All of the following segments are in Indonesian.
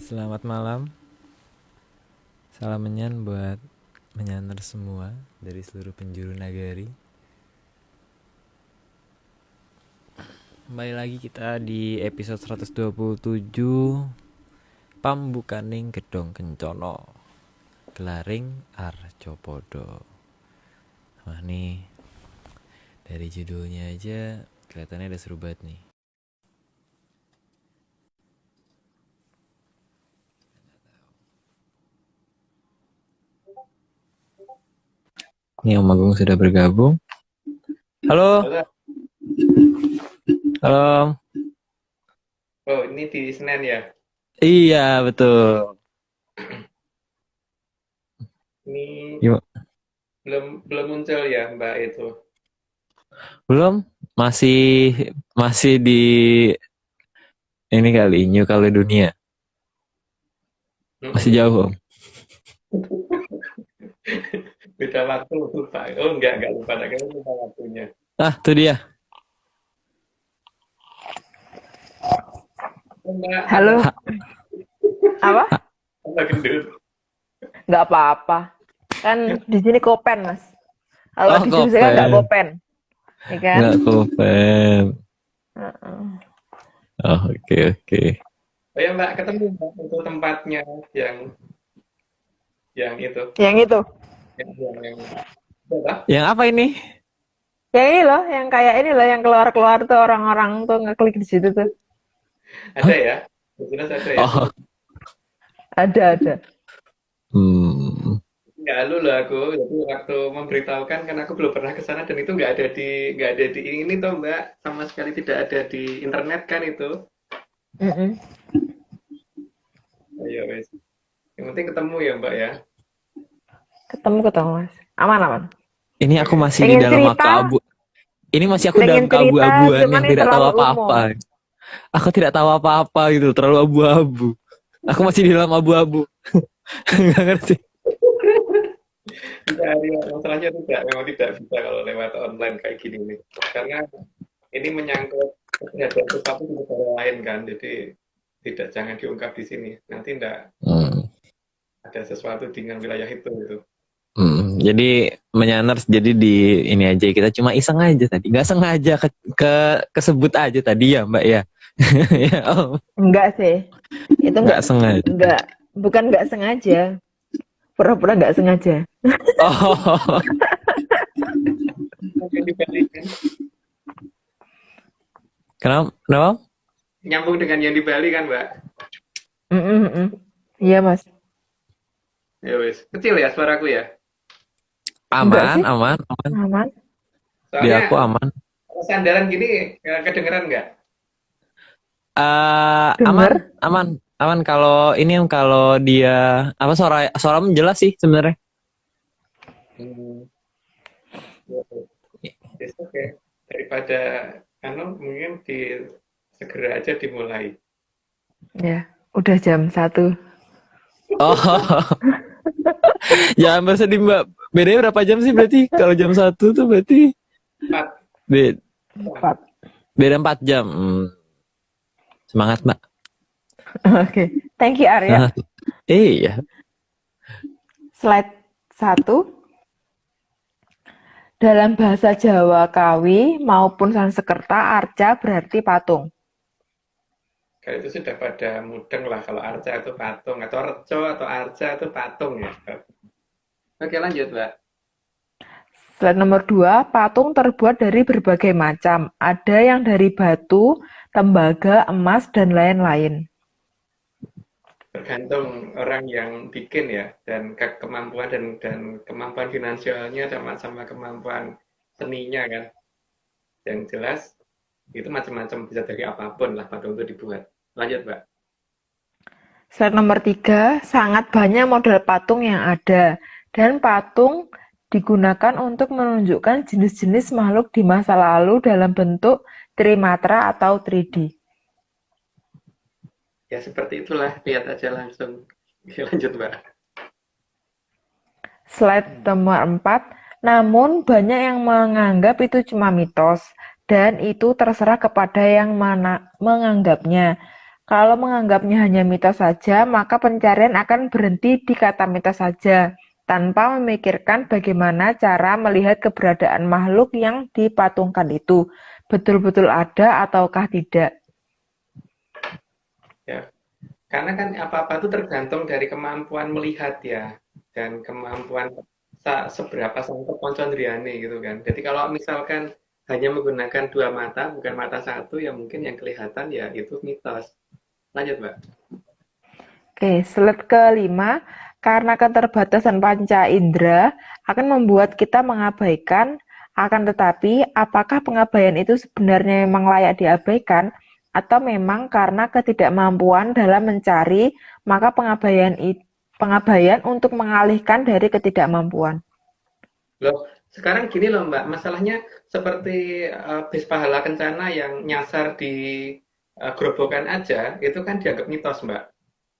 Selamat malam, salam menyan buat menyaner semua dari seluruh penjuru nagari. Kembali lagi kita di episode 127 Pambukaning Gedong Kencono Gelaring Arjopodo. Wah nih, dari judulnya aja kelihatannya udah seru banget nih. Ini Om Agung sudah bergabung. Halo. Halo. Oh, ini di Senen ya? Iya, betul. Ini Yuk. belum muncul ya, Mbak itu. Belum, masih di ini kali New Caledonia. Masih jauh, Om. Beda waktu lupa. Oh, enggak lupa. Kayaknya lupa waktunya. Ah, tuh dia. Mbak, Halo. Apa? apa gendut? Nggak apa-apa. Kan di sini kopen, Mas. Kalau di sini kan nggak kopen. Ya kan? Nggak kopen. Uh-uh. Oh, oke. Oh ya, Mbak, ketemu Mbak, untuk tempatnya yang itu. Yang itu. Yang apa? Yang apa ini? Yang ini loh, yang kayak ini loh, yang keluar-keluar tuh orang-orang tuh ngeklik di situ tuh. Ada ya? Jelas ada ya? Oh. Ada. Nggak halu loh aku. Jadi waktu memberitahukan kan aku belum pernah ke sana dan itu nggak ada di ini toh, Mbak. Sama sekali tidak ada di internet kan itu. Mm-mm. Ayo wes. Yang penting ketemu ya, Mbak ya. Ketemu Mas. Aman. Ini aku masih Pengen di dalam cerita, abu-abu. Ini masih aku dalam pengen cerita, keabu-abuan cuman yang ini tidak tahu terlalu apa-apa. Aku tidak tahu apa-apa gitu, terlalu abu-abu. Aku masih di dalam abu-abu. Nggak ngerti. Tidak, ya, masalahnya memang tidak bisa kalau lewat online kayak gini nih. Karena ini menyangkut terhadap sesuatu di negara lain kan, jadi jangan diungkap di sini. Nanti tidak ada sesuatu dengan wilayah itu gitu. Jadi menyaners, jadi di ini aja kita cuma iseng aja tadi, nggak sengaja kesebut aja tadi ya Mbak ya. Ya, Om. Enggak sih. Itu Nggak sengaja. bukan nggak sengaja. Pura-pura nggak sengaja. Oh. Yang di Bali kan, Kenapa? nyambung dengan yang di Bali kan, Mbak. Iya, Mas. Ya wes, kecil ya suaraku ya. Enggak sih. Aman. Di Soalnya aku aman. sandaran gini kedengeran nggak? Aman. Kalau ini kalau dia apa suara jelas sih sebenarnya. Yes, oke. Daripada mungkin segera aja dimulai. Ya, udah jam 1. Oh. Jangan bersedih Mbak. Bedanya berapa jam sih berarti? Kalau jam 1 tuh berarti 4. Beda 4 jam. Semangat Mbak. Oke. Thank you Arya. Iya. Slide 1. Dalam bahasa Jawa Kawi maupun Sanskerta, arca berarti patung. Kalau itu sudah pada mudeng lah, kalau arca itu patung, atau reco atau arca itu patung ya. Oke lanjut Mbak. Slide nomor 2, patung terbuat dari berbagai macam. Ada yang dari batu, tembaga, emas, dan lain-lain. Tergantung orang yang bikin ya, dan kemampuan dan kemampuan finansialnya sama kemampuan seninya kan. Yang jelas itu macam-macam, bisa dari apapun lah patung itu dibuat. Lanjut Mbak. Slide nomor 3, sangat banyak model patung yang ada. Dan patung digunakan untuk menunjukkan jenis-jenis makhluk di masa lalu dalam bentuk trimatra atau 3D. Ya seperti itulah, lihat aja langsung. Lanjut Mbak. Slide nomor 4, namun banyak yang menganggap itu cuma mitos, dan itu terserah kepada yang menganggapnya. Kalau menganggapnya hanya mitos saja, maka pencarian akan berhenti di kata mitos saja, tanpa memikirkan bagaimana cara melihat keberadaan makhluk yang dipatungkan itu, betul-betul ada ataukah tidak. Ya. Karena kan apa-apa itu tergantung dari kemampuan melihat ya, dan kemampuan seberapa sangkep konsondriane gitu kan. Jadi kalau misalkan hanya menggunakan dua mata, bukan mata satu, ya mungkin yang kelihatan ya itu mitos. Lanjut, Mbak. Oke, slide kelima, karena keterbatasan panca indera akan membuat kita mengabaikan, akan tetapi apakah pengabaian itu sebenarnya memang layak diabaikan, atau memang karena ketidakmampuan dalam mencari, maka pengabaian untuk mengalihkan dari ketidakmampuan. Loh, sekarang gini loh Mbak, masalahnya seperti bis pahala kencana yang nyasar di gerobokan aja, itu kan dianggap mitos Mbak,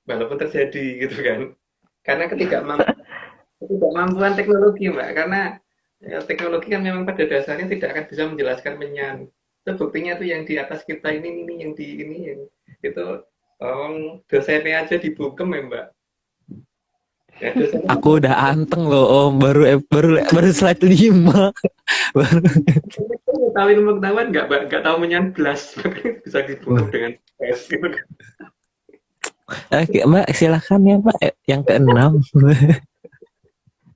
walaupun terjadi gitu kan. Karena ketidakmampuan teknologi Mbak, karena ya, teknologi kan memang pada dasarnya tidak akan bisa menjelaskan menyan. Itu buktinya tuh yang di atas kita ini yang di ini yang itu dosennya aja dibukem ya Mbak. Ya, dosennya Aku udah anteng loh Om, baru slide 5. Baru. tahu ilmu pengetahuan nggak tahu menyan belas bisa dibukem dengan tes gitu kan. Oke, Mbak, silakan ya Mbak, yang keenam.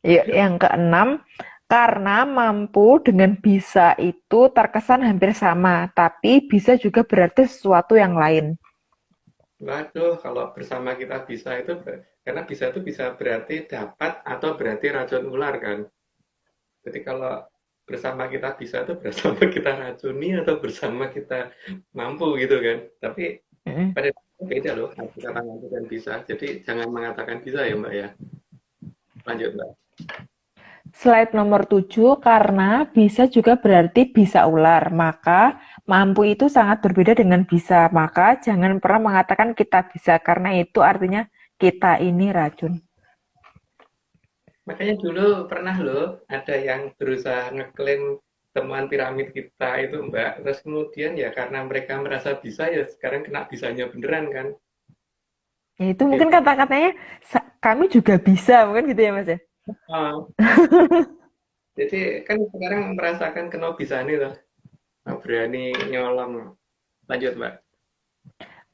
Yuk, yang keenam, karena mampu dengan bisa itu terkesan hampir sama, tapi bisa juga berarti sesuatu yang lain. Waduh, kalau bersama kita bisa itu karena bisa itu bisa berarti dapat atau berarti racun ular kan. Jadi kalau bersama kita bisa itu bersama kita racuni atau bersama kita mampu gitu kan. Tapi Mm-mm. pada dasarnya beda loh arti kata mampu dan bisa. Jadi jangan mengatakan bisa ya Mbak ya. Lanjut Mbak. Slide nomor 7, karena bisa juga berarti bisa ular, maka mampu itu sangat berbeda dengan bisa. Maka jangan pernah mengatakan kita bisa, karena itu artinya kita ini racun. Makanya dulu pernah loh ada yang berusaha ngeklaim temuan piramid kita itu Mbak. Terus kemudian ya karena mereka merasa bisa ya sekarang kena bisanya beneran kan. Ya, itu mungkin Gitu. kata-katanya kami juga bisa, mungkin gitu ya Mas ya. Ah, jadi kan sekarang merasakan kena bisa nih loh. Berani nyolong. Lanjut Mbak.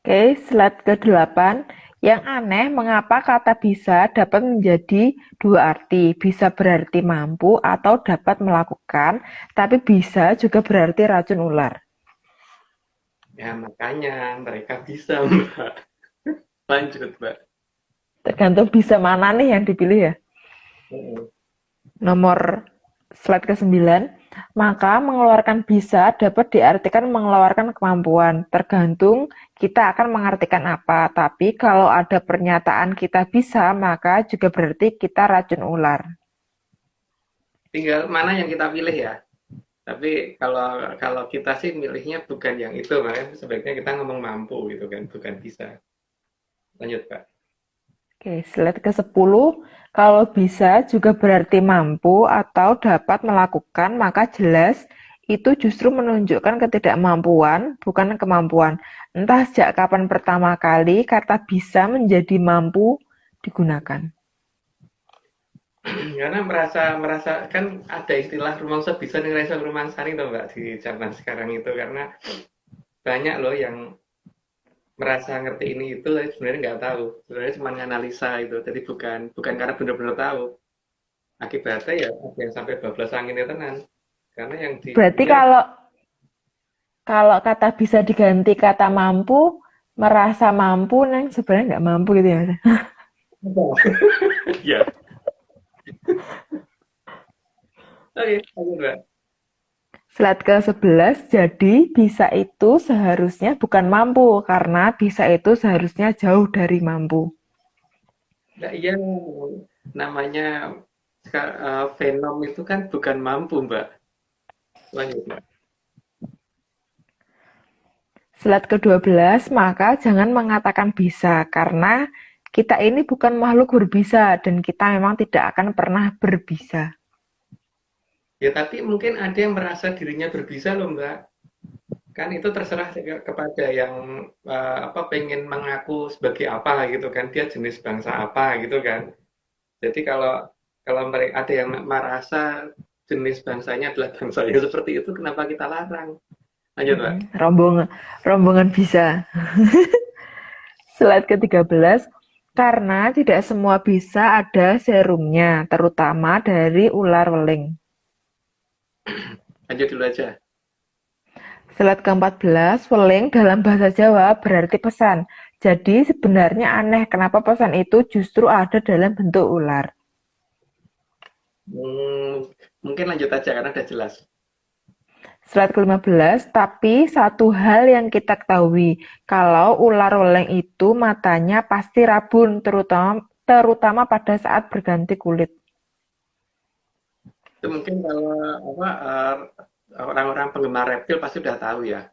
Oke, slide ke-8. Yang aneh, mengapa kata bisa dapat menjadi dua arti. Bisa berarti mampu atau dapat melakukan, tapi bisa juga berarti racun ular. Ya makanya mereka bisa Mbak. Lanjut Mbak. Tergantung bisa mana nih yang dipilih ya. Nomor slide ke-9. Maka mengeluarkan bisa dapat diartikan mengeluarkan kemampuan. Tergantung kita akan mengartikan apa. Tapi kalau ada pernyataan kita bisa, maka juga berarti kita racun ular. Tinggal mana yang kita pilih ya. Tapi kalau kita sih milihnya bukan yang itu, makanya sebaiknya kita ngomong mampu gitu kan, bukan bisa. Lanjut Pak. Oke, slide ke-10. Kalau bisa juga berarti mampu atau dapat melakukan, maka jelas itu justru menunjukkan ketidakmampuan, bukan kemampuan. Entah sejak kapan pertama kali kata bisa menjadi mampu digunakan. Karena merasa kan ada istilah rumangsa bisa ning rasa rumangsani tuh Mbak di zaman sekarang itu karena banyak loh yang merasa ngerti ini itu tapi sebenarnya nggak tahu. Sebenarnya cuma analisa itu. Jadi bukan karena benar-benar tahu. Akibatnya ya ada yang sampai bablas angin itu tenan. Karena yang Berarti dia kalau kata bisa diganti kata mampu, merasa mampu, neng sebenarnya nggak mampu gitu ya Mas. ya. Oke, lanjut Mbak. Slide ke-11, jadi bisa itu seharusnya bukan mampu, karena bisa itu seharusnya jauh dari mampu. Nah, iya namanya fenom itu kan bukan mampu Mbak. Lanjut Mbak. Slide ke-12, maka jangan mengatakan bisa, karena kita ini bukan makhluk berbisa, dan kita memang tidak akan pernah berbisa. Ya tapi mungkin ada yang merasa dirinya berbisa loh Mbak. kan itu terserah kepada yang pengen mengaku sebagai apa gitu kan, dia jenis bangsa apa gitu kan. Jadi kalau kalau mereka ada yang merasa jenis bangsanya adalah bangsa yang seperti itu, kenapa kita larang? Lanjut, Pak. Rombongan, rombongan bisa. Slide ke-13, karena tidak semua bisa ada serumnya, terutama dari ular weling. Lanjut dulu aja. Slide ke-14, weling dalam bahasa Jawa berarti pesan. Jadi sebenarnya aneh kenapa pesan itu justru ada dalam bentuk ular. Mungkin lanjut aja karena udah jelas. Slide ke-15, tapi satu hal yang kita ketahui, kalau ular weling itu matanya pasti rabun, terutama pada saat berganti kulit. Itu mungkin kalau orang-orang penggemar reptil pasti udah tahu ya.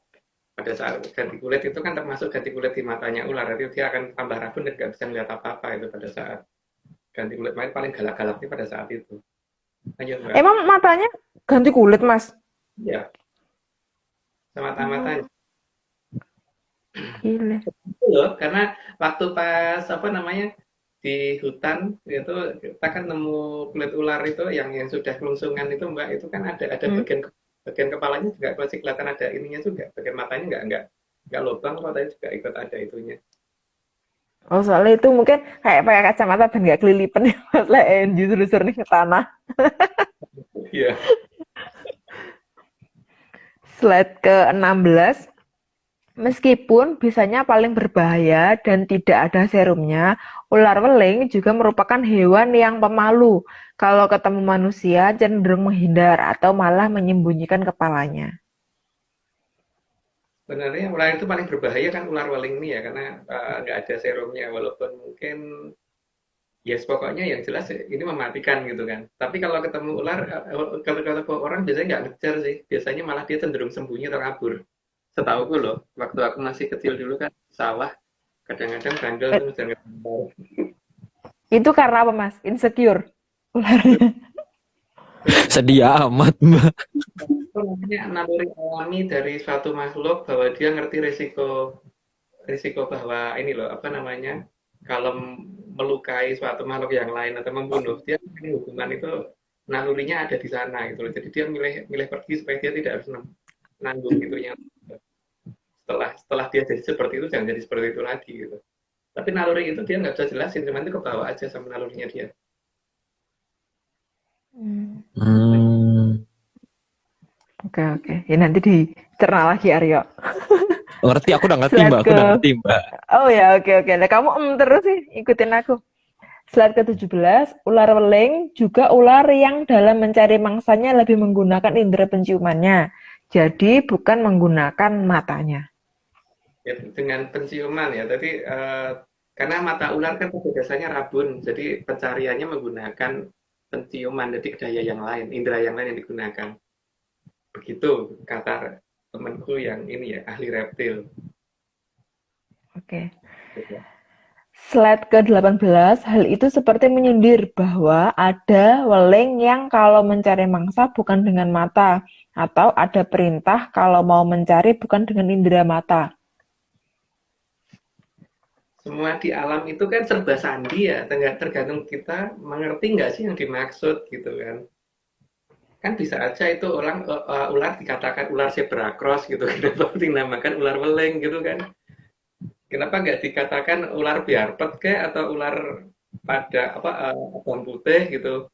Pada saat ganti kulit itu kan termasuk ganti kulit di matanya ular, itu dia akan tambah rabun dan nggak bisa melihat apa-apa itu pada saat ganti kulit. Main paling galak-galaknya pada saat itu. Lanjut, Mbak. Emang matanya ganti kulit, Mas? Iya, sama matanya. Gile. Itu loh, karena waktu pas di hutan itu kita kan nemu kulit ular itu yang sudah kelungsungan itu Mbak, itu kan ada bagian kepalanya juga masih kelihatan ada ininya juga, bagian matanya nggak lubang kok, tapi juga ikut ada itunya. Oh, soalnya itu mungkin kayak pakai kacamata dan nggak kelilipan ya, Mas. Justru nih ke tanah. Iya. Slide ke-16, meskipun bisanya paling berbahaya dan tidak ada serumnya, ular weling juga merupakan hewan yang pemalu. Kalau ketemu manusia cenderung menghindar atau malah menyembunyikan kepalanya. Sebenarnya ular itu paling berbahaya kan ular weling ini ya, karena nggak ada serumnya, walaupun mungkin yes pokoknya yang jelas ini mematikan gitu kan. Tapi kalau ketemu ular, kalau ketemu orang biasanya nggak ngejar sih, biasanya malah dia cenderung sembunyi atau kabur. Setauku loh, waktu aku masih kecil dulu kan sawah, kadang-kadang bandel Eh, tuh ngejar ngejar. Itu karena apa, Mas? Insecure. Ularnya. Sedia amat, Mbak. Itu namanya naluri alami dari suatu makhluk bahwa dia ngerti risiko risiko bahwa ini loh kalau melukai suatu makhluk yang lain atau membunuh dia hukuman itu nalurinya ada di sana gitu loh. Jadi dia milih milih pergi supaya dia tidak harus nanggung itunya. Setelah dia jadi seperti itu jangan jadi seperti itu lagi gitu. Tapi naluri itu dia nggak bisa jelasin, cuman itu kebawa aja sama nalurinya dia. Oke. Ya nanti dicerna lagi, Aryo. Ngerti, aku udah ngerti, Slide Mbak. Aku ke... udah ngerti, Mbak. Oh ya, oke. Nah, kamu terus sih, ikutin aku. Slide ke-17, ular weling juga ular yang dalam mencari mangsanya lebih menggunakan indera penciumannya. Jadi bukan menggunakan matanya. Ya, dengan penciuman ya, tapi karena mata ular kan pada dasarnya rabun, jadi pencariannya menggunakan penciuman, jadi daya yang lain, indera yang lain yang digunakan. Begitu kata temanku yang ini ya, ahli reptil. Oke. Slide ke-18, hal itu seperti menyindir bahwa ada weling yang kalau mencari mangsa bukan dengan mata, atau ada perintah kalau mau mencari bukan dengan indera mata. Semua di alam itu kan serba sandi ya, tergantung kita mengerti nggak sih yang dimaksud gitu kan. Kan bisa aja itu ular dikatakan ular zebra cross gitu, kenapa dinamakan ular weleng gitu kan. Kenapa nggak dikatakan ular biarpet kayak atau ular pada abang putih gitu.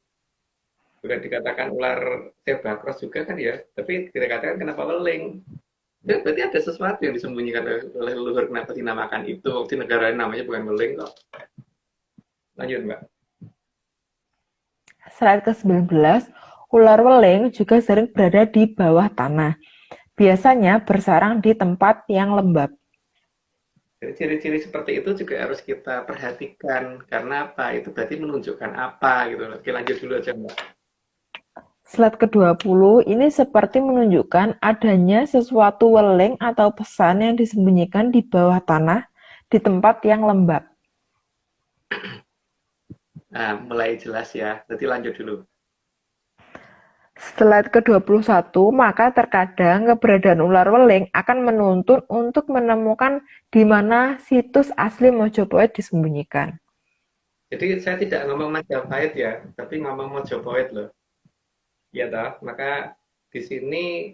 Bukan dikatakan ular zebra cross juga kan ya, tapi dikatakan kenapa weleng. Ya, berarti ada sesuatu yang disembunyikan oleh leluhur kenapa dinamakan itu. Di negara ini namanya bukan weleng kok. Lanjut, Mbak. Slide ke-19, ular weling juga sering berada di bawah tanah. Biasanya bersarang di tempat yang lembab. Jadi ciri-ciri seperti itu juga harus kita perhatikan. Karena apa? Itu berarti menunjukkan apa gitu. Oke, lanjut dulu aja, Mbak. Slide ke-20 ini seperti menunjukkan adanya sesuatu weling atau pesan yang disembunyikan di bawah tanah di tempat yang lembab. Nah, mulai jelas ya. Nanti lanjut dulu. Slide ke-21, maka terkadang keberadaan ular weling akan menuntun untuk menemukan di mana situs asli Mojopahit disembunyikan. Jadi saya tidak ngomong Majapahit ya, tapi ngomong Mojopahit loh. Ya toh, maka di sini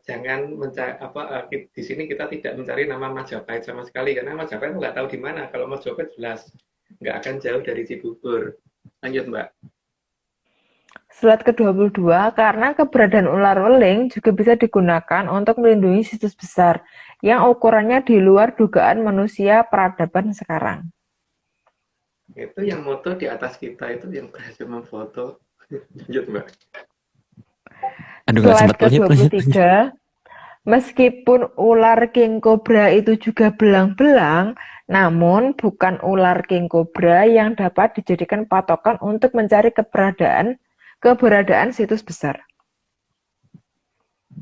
jangan mencari di sini kita tidak mencari nama Majapahit sama sekali karena Majapahit nggak tahu di mana. Kalau Mojopahit jelas nggak akan jauh dari Cibubur. Lanjut Mbak. Slide ke-22, karena keberadaan ular weling juga bisa digunakan untuk melindungi situs besar yang ukurannya di luar dugaan manusia peradaban sekarang. Itu yang moto di atas kita itu yang berhasil memfoto. Lanjut Mbak. Aduh, nggak Slide sempat lanjut. ke-23, meskipun ular king cobra itu juga belang-belang, namun bukan ular king cobra yang dapat dijadikan patokan untuk mencari keberadaan situs besar.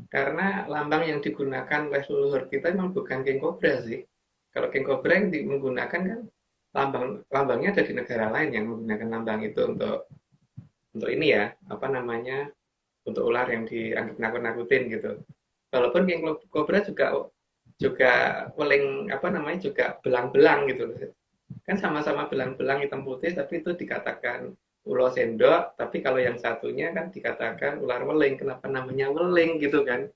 Karena lambang yang digunakan oleh leluhur kita memang bukan king cobra sih. Kalau king cobra yang menggunakan kan lambangnya ada di negara lain yang menggunakan lambang itu untuk ini ya, apa namanya, untuk ular yang dianggap nakut-nakutin gitu. Walaupun king cobra juga weling apa namanya juga belang-belang gitu. Kan sama-sama belang-belang hitam putih tapi itu dikatakan ulo sendok, tapi kalau yang satunya kan dikatakan ular weling. Kenapa namanya weling gitu kan?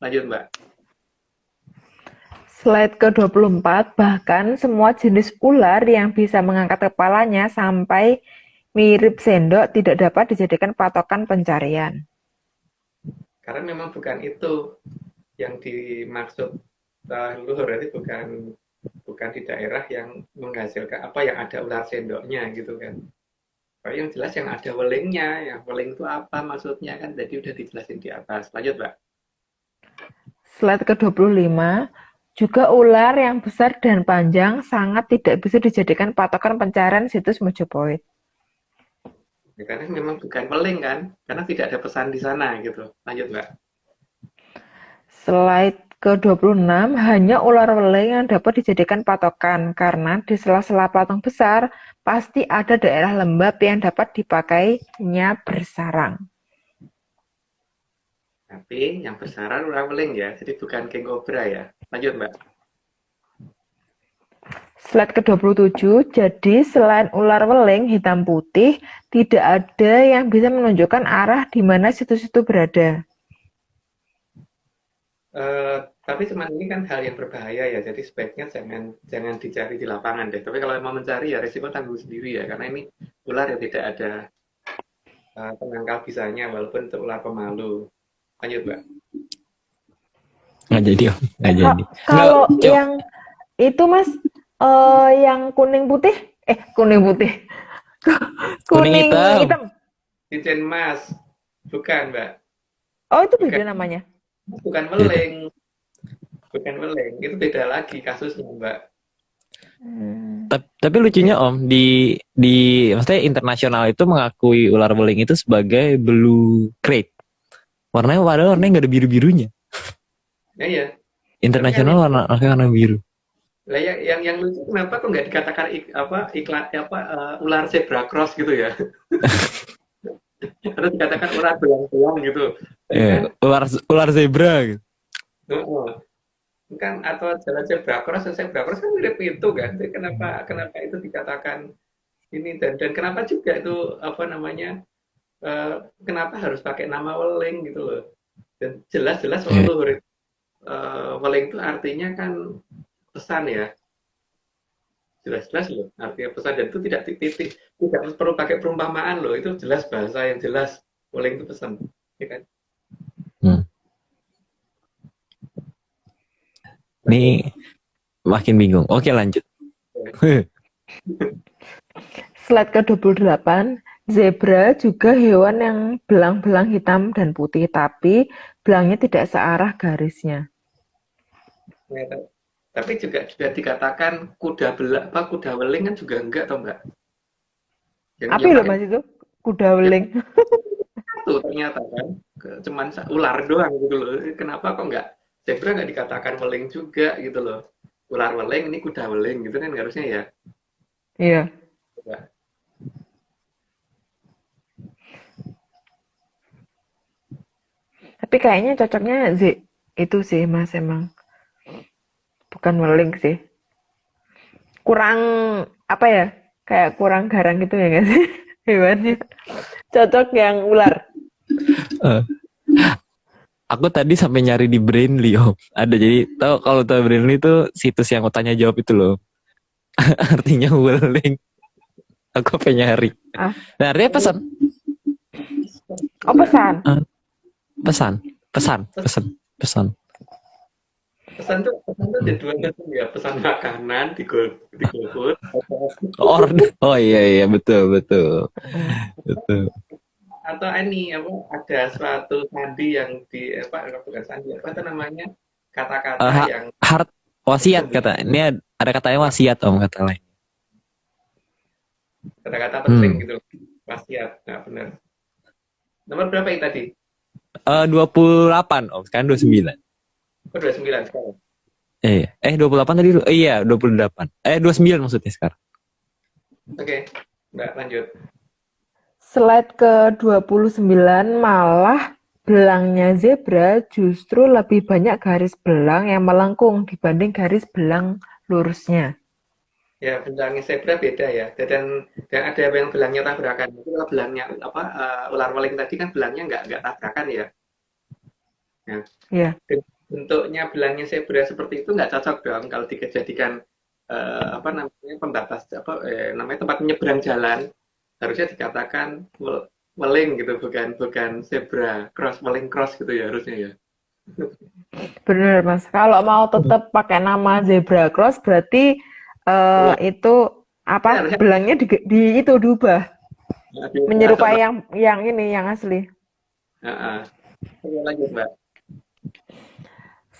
Lanjut Mbak. Slide ke-24, bahkan semua jenis ular yang bisa mengangkat kepalanya sampai mirip sendok tidak dapat dijadikan patokan pencarian. Karena memang bukan itu yang dimaksud leluhur, berarti bukan di daerah yang menghasilkan apa yang ada ular sendoknya gitu kan. Kalau yang jelas yang ada welingnya, yang weling itu apa maksudnya kan tadi udah dijelasin di atas. Lanjut Mbak. Slide ke-25, juga ular yang besar dan panjang sangat tidak bisa dijadikan patokan pencarian situs Mojopahit. Ya, karena memang bukan weling kan, karena tidak ada pesan di sana gitu. Lanjut Mbak. Slide ke-26, hanya ular weling yang dapat dijadikan patokan, karena di sela-sela patung besar, pasti ada daerah lembab yang dapat dipakainya bersarang. Tapi yang bersarang ular weling ya, jadi bukan king cobra ya. Lanjut Mbak. Slide ke-27, jadi selain ular weling hitam putih, tidak ada yang bisa menunjukkan arah di mana situs itu berada. Tapi cuman ini kan hal yang berbahaya ya, jadi sebaiknya jangan dicari di lapangan deh. Tapi kalau mau mencari ya resiko tanggung sendiri ya, karena ini ular yang tidak ada penangkal bisanya, walaupun itu ular pemalu. Lanjut Mbak. Nggak jadi, Om. Nggak jadi. Kalau Nggak, yang itu Mas, yang kuning putih, kuning putih, kuning kuning hitam. hitam. Cincin emas, bukan Mbak. Oh itu Bukan, beda namanya. bukan weling, bukan weling. Itu beda lagi kasusnya Mbak. Tapi lucunya Om, maksudnya internasional itu mengakui ular weling itu sebagai blue crate. Warnanya padahal warnanya nggak ada biru-birunya. Ya. Internasional warna biru. Lah yang lucu kenapa kok nggak dikatakan ular zebra cross gitu ya? Atau dikatakan ular belang-belang gitu. Ya, ular zebra gitu. Kan atau jalan zebra cross kan mirip itu kan. Jadi kenapa itu dikatakan ini dan kenapa juga itu apa namanya kenapa harus pakai nama weling gitu loh. Dan jelas-jelas leluhur weling itu artinya kan pesan ya. Jelas-jelas loh artinya pesan dan itu tidak perlu pakai perumpamaan loh, itu jelas bahasa yang jelas weling itu pesan ya kan. Ini makin bingung. Oke, lanjut. Slide ke-28, zebra juga hewan yang belang-belang hitam dan putih, tapi belangnya tidak searah garisnya. Ya, tapi juga dikatakan kuda weling kan juga enggak tau enggak. Apa loh Mas itu? Kuda weling. Itu ternyata kan cuman ular doang gitu loh. Kenapa kok enggak zebra nggak dikatakan weling juga gitu loh. Ular weling ini kuda weling gitu kan harusnya ya. Iya. Ya. Tapi kayaknya cocoknya itu sih Mas emang. Bukan weling sih. Kurang apa ya? Kayak kurang garang gitu ya nggak sih? Hewannya. Cocok yang ular. Eh, aku tadi sampai nyari di Brainly Om. Ada, jadi kalau tahu Brainly itu situs yang tanya jawab itu loh. Artinya weling. Aku pengen nyari. Ah, Nah, artinya pesan. oh pesan. Pesan. Pesan. Pesan. Pesan. Pesan tuh ada dua macam ya, pesan makanan di GoFood Order. Oh iya betul. Betul. atau ini apa ada suatu sandi yang di apa bukan sandi apa itu namanya kata-kata yang Hard wasiat kata. Ini ada katanya wasiat Om, kata lain. kata-kata penting gitu wasiat. Nah benar. Nomor berapa itu tadi? 28 Om, sekarang 29. Oh 29 sekarang. 28 tadi. Iya, 28. 29 maksudnya sekarang. Oke, Mbak lanjut. Slide ke-29 malah belangnya zebra justru lebih banyak garis belang yang melengkung dibanding garis belang lurusnya. Ya, belangnya zebra beda ya. Dan ada yang belangnya tabrakan. Itu kalau belangnya ular waling tadi kan belangnya nggak tabrakan ya. Nah, Ya, bentuknya belangnya zebra seperti itu nggak cocok dong kalau dijadikan namanya pembatas namanya tempat menyeberang jalan. Harusnya dikatakan weling gitu, bukan zebra cross, weling cross gitu ya harusnya ya. benar Mas. Kalau mau tetap pakai nama zebra cross berarti itu apa Harusnya belangnya itu diubah menyerupai yang ini yang asli. Oke, lanjut Mbak.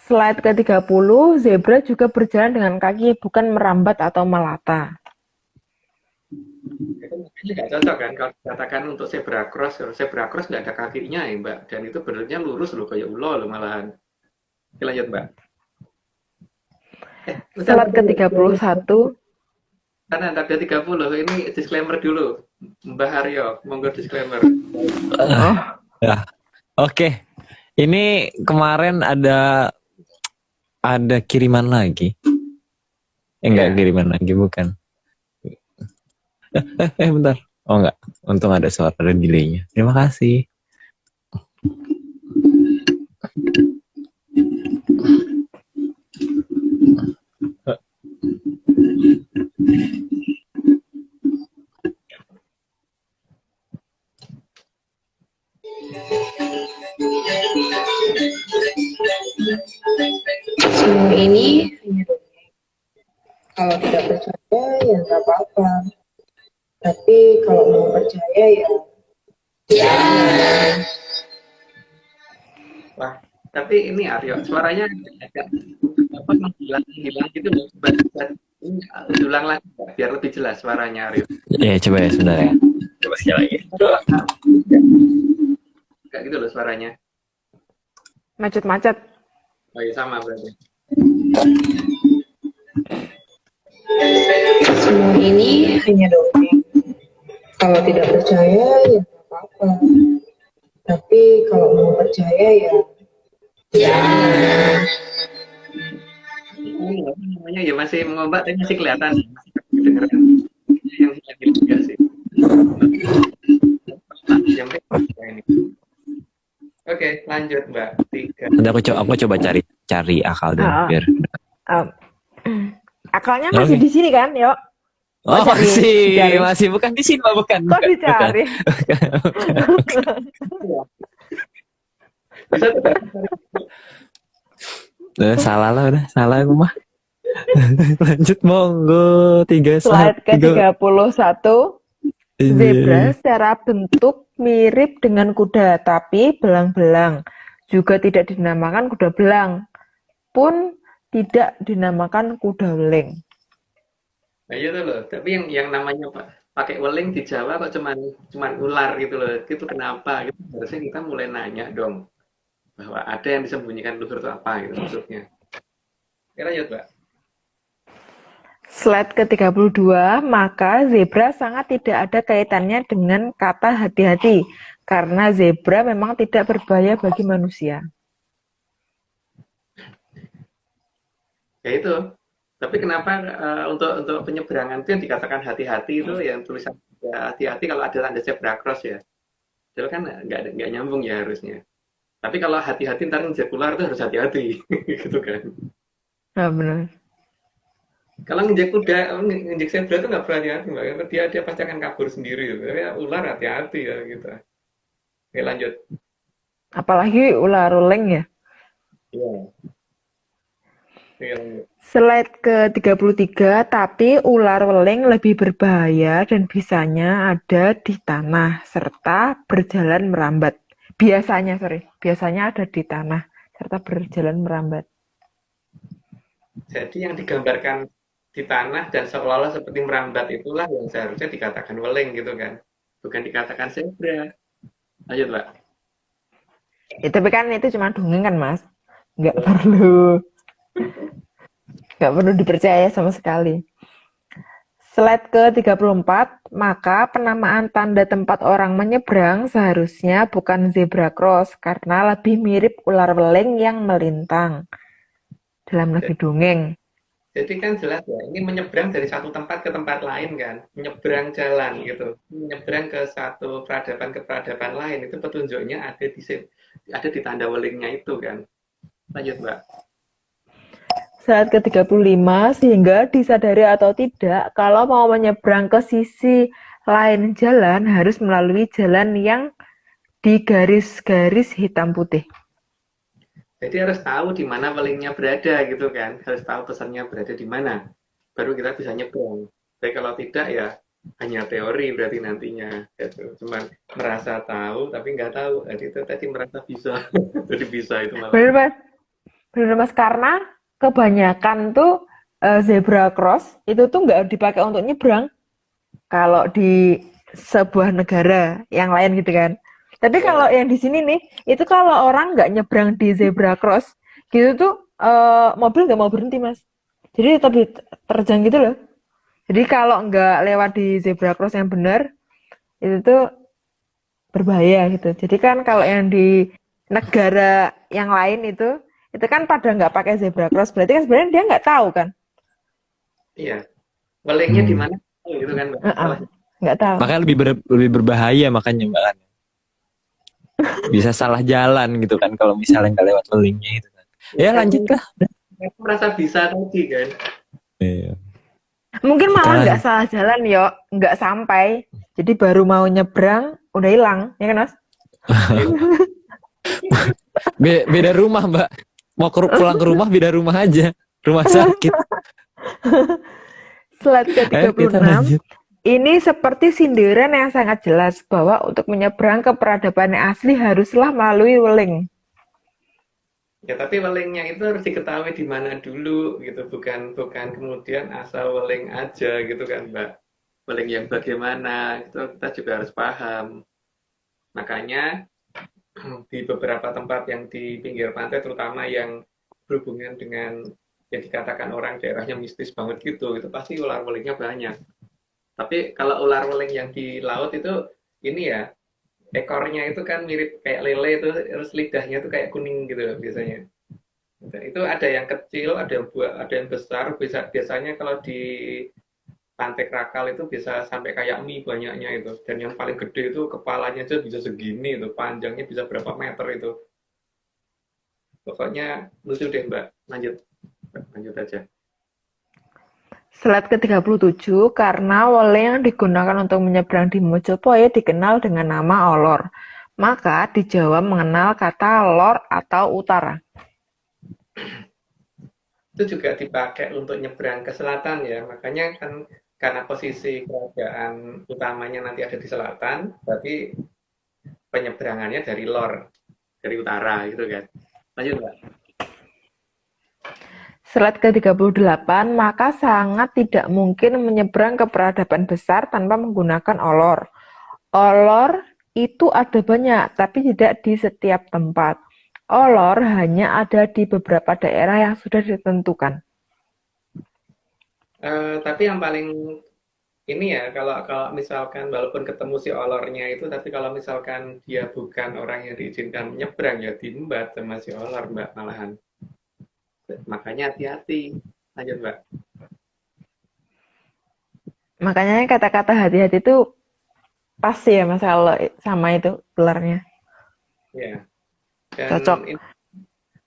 Slide ke-30, zebra juga berjalan dengan kaki, bukan merambat atau melata. Itu makanya nggak cocok kan kalau dikatakan untuk zebra cross nggak ada kakinya ya Mbak, dan itu bentuknya lurus loh kayak ulo loh malahan. Oke, lanjut Mbak. Slide ke-31. Karena ada 30, ini disclaimer dulu. Mbak Haryo, monggo disclaimer. Oke. Ini kemarin ada kiriman lagi. Enggak, kiriman lagi bukan. Bentar. Oh enggak. Untung ada suara delay-nya. Terima kasih. Semua ini hanya dongeng. Kalau tidak percaya ya nggak apa-apa. Tapi kalau mau percaya ya jangan. Wah, tapi ini Aryo, suaranya agak hilang gitu loh. Ini ulang lagi biar lebih jelas suaranya Aryo. Ya, coba ya sebentar ya. Coba sekali lagi. Kayak gitu loh suaranya. Macet-macet. Oh iya sama berarti. Semua ini hanya dongeng. Kalau tidak percaya ya nggak apa-apa. Tapi kalau mau percaya ya jangan. Ini apa namanya ya masih mengobat tapi masih kelihatan. Kedengeran. Yang lagi juga sih. Ini. Oke, lanjut Mbak. 3. Nanti aku coba cari akal dulu biar. Akalnya masih di sini kan, yuk. Oh, masih bukan di sini, bukan. Kok dicari? Salah lah, udah salah aku mah. Lanjut monggo. Slide ke-31. Zebra secara bentuk mirip dengan kuda, tapi belang-belang. Juga tidak dinamakan kuda belang, pun tidak dinamakan kuda weling. Nah itu loh, tapi yang namanya pakai weling di Jawa kok cuman ular gitu loh. Itu kenapa? Gitu. Harusnya kita mulai nanya dong bahwa ada yang disembunyikan luhur itu apa gitu maksudnya. Oke, lanjut Mbak. Slide ke-32, maka zebra sangat tidak ada kaitannya dengan kata hati-hati. karena zebra memang tidak berbahaya bagi manusia. Ya itu. Tapi kenapa untuk penyeberangan itu yang dikatakan hati-hati itu yang tulisan ya, hati-hati kalau ada tanda zebra cross ya. Itu kan nggak nyambung ya harusnya. Tapi kalau hati-hati ntar nginjek ular itu harus hati-hati gitu kan. Nah, benar. Kalau nginjek kuda, nginjek zebra itu nggak perlu hati-hati mbak. Karena dia pasti akan kabur sendiri. Gitu. Tapi ya, ular hati-hati ya gitu. Oke lanjut. Apalagi ular ruling ya. Iya. Iya. Slide ke-33, tapi ular weling lebih berbahaya dan bisanya ada di tanah serta berjalan merambat. Biasanya ada di tanah serta berjalan merambat. Jadi yang digambarkan di tanah dan seolah-olah seperti merambat itulah yang seharusnya dikatakan weling gitu kan. Bukan dikatakan zebra. Lanjut Mbak. Ya, tapi kan itu cuma dongeng kan Mas. Nggak perlu dipercaya sama sekali. Slide ke-34, maka penamaan tanda tempat orang menyeberang seharusnya bukan zebra cross karena lebih mirip ular weling yang melintang. Dalam negeri dongeng. Jadi kan jelas ya, ini menyeberang dari satu tempat ke tempat lain kan, menyeberang jalan gitu, menyeberang ke satu peradaban ke peradaban lain itu petunjuknya ada di tanda welingnya itu kan. Lanjut Mbak. Slide ke-35, sehingga disadari atau tidak, kalau mau menyeberang ke sisi lain jalan harus melalui jalan yang digaris-garis hitam putih. Jadi harus tahu di mana welingnya berada gitu kan, harus tahu pesannya berada di mana, baru kita bisa nyebrang. Tapi kalau tidak ya hanya teori berarti nantinya, gitu. Cuman merasa tahu tapi nggak tahu. Jadi itu tadi merasa bisa, jadi bisa itu malah. Benar mas, karena kebanyakan tuh zebra cross itu tuh nggak dipakai untuk nyebrang kalau di sebuah negara yang lain gitu kan. Tapi kalau yang di sini nih, itu kalau orang nggak nyebrang di zebra cross gitu tuh mobil nggak mau berhenti mas. Jadi tetap terjang gitu loh. Jadi kalau nggak lewat di zebra cross yang benar, itu tuh berbahaya gitu. Jadi kan kalau yang di negara yang lain itu kan pada nggak pakai zebra cross, berarti kan sebenarnya dia nggak tahu kan? Iya, welingnya di mana gitu kan? Nggak tahu. Makanya lebih berbahaya makanya Mbak kan. Bisa salah jalan gitu kan kalau misalnya nggak lewat welingnya itu kan. Ya lanjutlah. Aku merasa bisa tadi kan. Iya. Mungkin malah nggak salah jalan yo, nggak sampai. Jadi baru mau nyebrang udah hilang, ya kan mas? Beda rumah Mbak. Mau pulang ke rumah beda rumah aja. Rumah sakit. Slide ke-36. Ini seperti sindiran yang sangat jelas bahwa untuk menyeberang ke peradaban yang asli haruslah melalui weling. Ya tapi welingnya itu harus diketahui di mana dulu gitu, bukan kemudian asal weling aja gitu kan Mbak. Weling yang bagaimana itu kita juga harus paham. Makanya di beberapa tempat yang di pinggir pantai terutama yang berhubungan dengan yang dikatakan orang daerahnya mistis banget gitu, itu pasti ular welingnya banyak. Tapi kalau ular weling yang di laut itu ini ya, ekornya itu kan mirip kayak lele itu, terus lidahnya itu kayak kuning gitu biasanya. Itu ada yang kecil, ada yang besar. Biasanya kalau di pantai Krakal itu bisa sampai kayak mie banyaknya itu. Dan yang paling gede itu kepalanya aja bisa segini itu, panjangnya bisa berapa meter itu. Pokoknya lucu deh Mbak. Lanjut aja. Slide ke-37, karena weling yang digunakan untuk menyeberang di Mojopoyo dikenal dengan nama olor. Maka di Jawa mengenal kata lor atau utara. Itu juga dipakai untuk nyeberang ke selatan ya. Makanya kan karena posisi kerajaan utamanya nanti ada di selatan, berarti penyeberangannya dari lor, dari utara gitu kan. Lanjut Mbak. Slide ke-38, maka sangat tidak mungkin menyeberang ke peradaban besar tanpa menggunakan olor. Olor itu ada banyak, tapi tidak di setiap tempat. Olor hanya ada di beberapa daerah yang sudah ditentukan. Tapi yang paling ini ya, kalau kalau misalkan walaupun ketemu si olornya itu, tapi kalau misalkan dia bukan orang yang diizinkan nyebrang, ya diembat sama si olor, Mbak, malahan. Makanya hati-hati. Lanjut, Mbak. Makanya kata-kata hati-hati itu pas ya Mas kalau sama itu ularnya. Ya. Dan Cocok.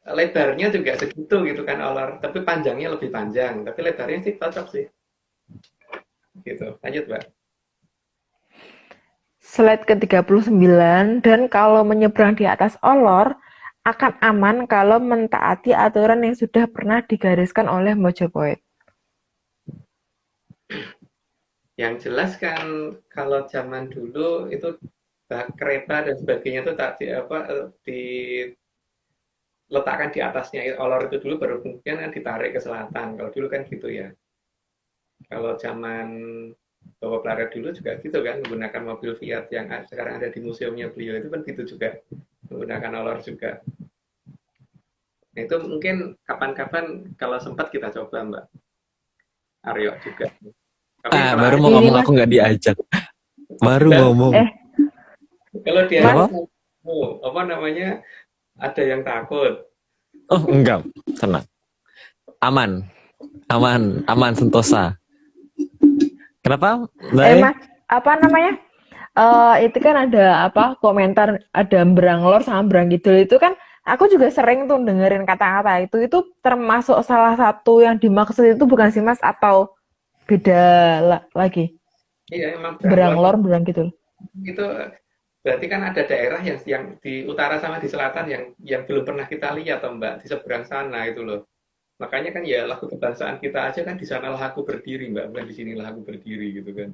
lebarnya juga segitu gitu kan olor, tapi panjangnya lebih panjang, tapi lebarnya sih cocok sih. Gitu. Lanjut, Mbak. Slide ke-39, dan kalau menyeberang di atas olor, akan aman kalau mentaati aturan yang sudah pernah digariskan oleh Mojopahit. Yang jelas kan kalau zaman dulu itu kereta dan sebagainya itu tak diletakkan di atasnya olor itu dulu, baru kemudian kan ditarik ke selatan. Kalau dulu kan gitu ya. Kalau zaman Bapak Pelaret dulu juga gitu kan, menggunakan mobil Fiat yang sekarang ada di museumnya beliau itu kan gitu juga, menggunakan olor juga. Nah, itu mungkin kapan-kapan kalau sempat kita coba, Mbak Aryo juga. Tapi kalau Baru mau Ini ngomong Mas, aku nggak diajak. Baru Nah, ngomong. kalau dia Mas, apa namanya, ada yang takut. Oh, enggak. Tenang. Aman. Aman sentosa. Kenapa? Mas, apa namanya? Itu kan ada apa komentar, ada beranglor sama berangkidul itu kan aku juga sering tuh dengerin kata-kata itu termasuk salah satu yang dimaksud itu bukan sih Mas, atau beda lagi? Iya, emang Beranglor, berangkidul. itu berarti kan ada daerah yang di utara sama di selatan yang belum pernah kita lihat, toh, Mbak, di seberang sana itu loh. Makanya kan ya lagu kebangsaan kita aja kan di sanalah aku berdiri, Mbak, bukan di sinilah aku berdiri gitu kan.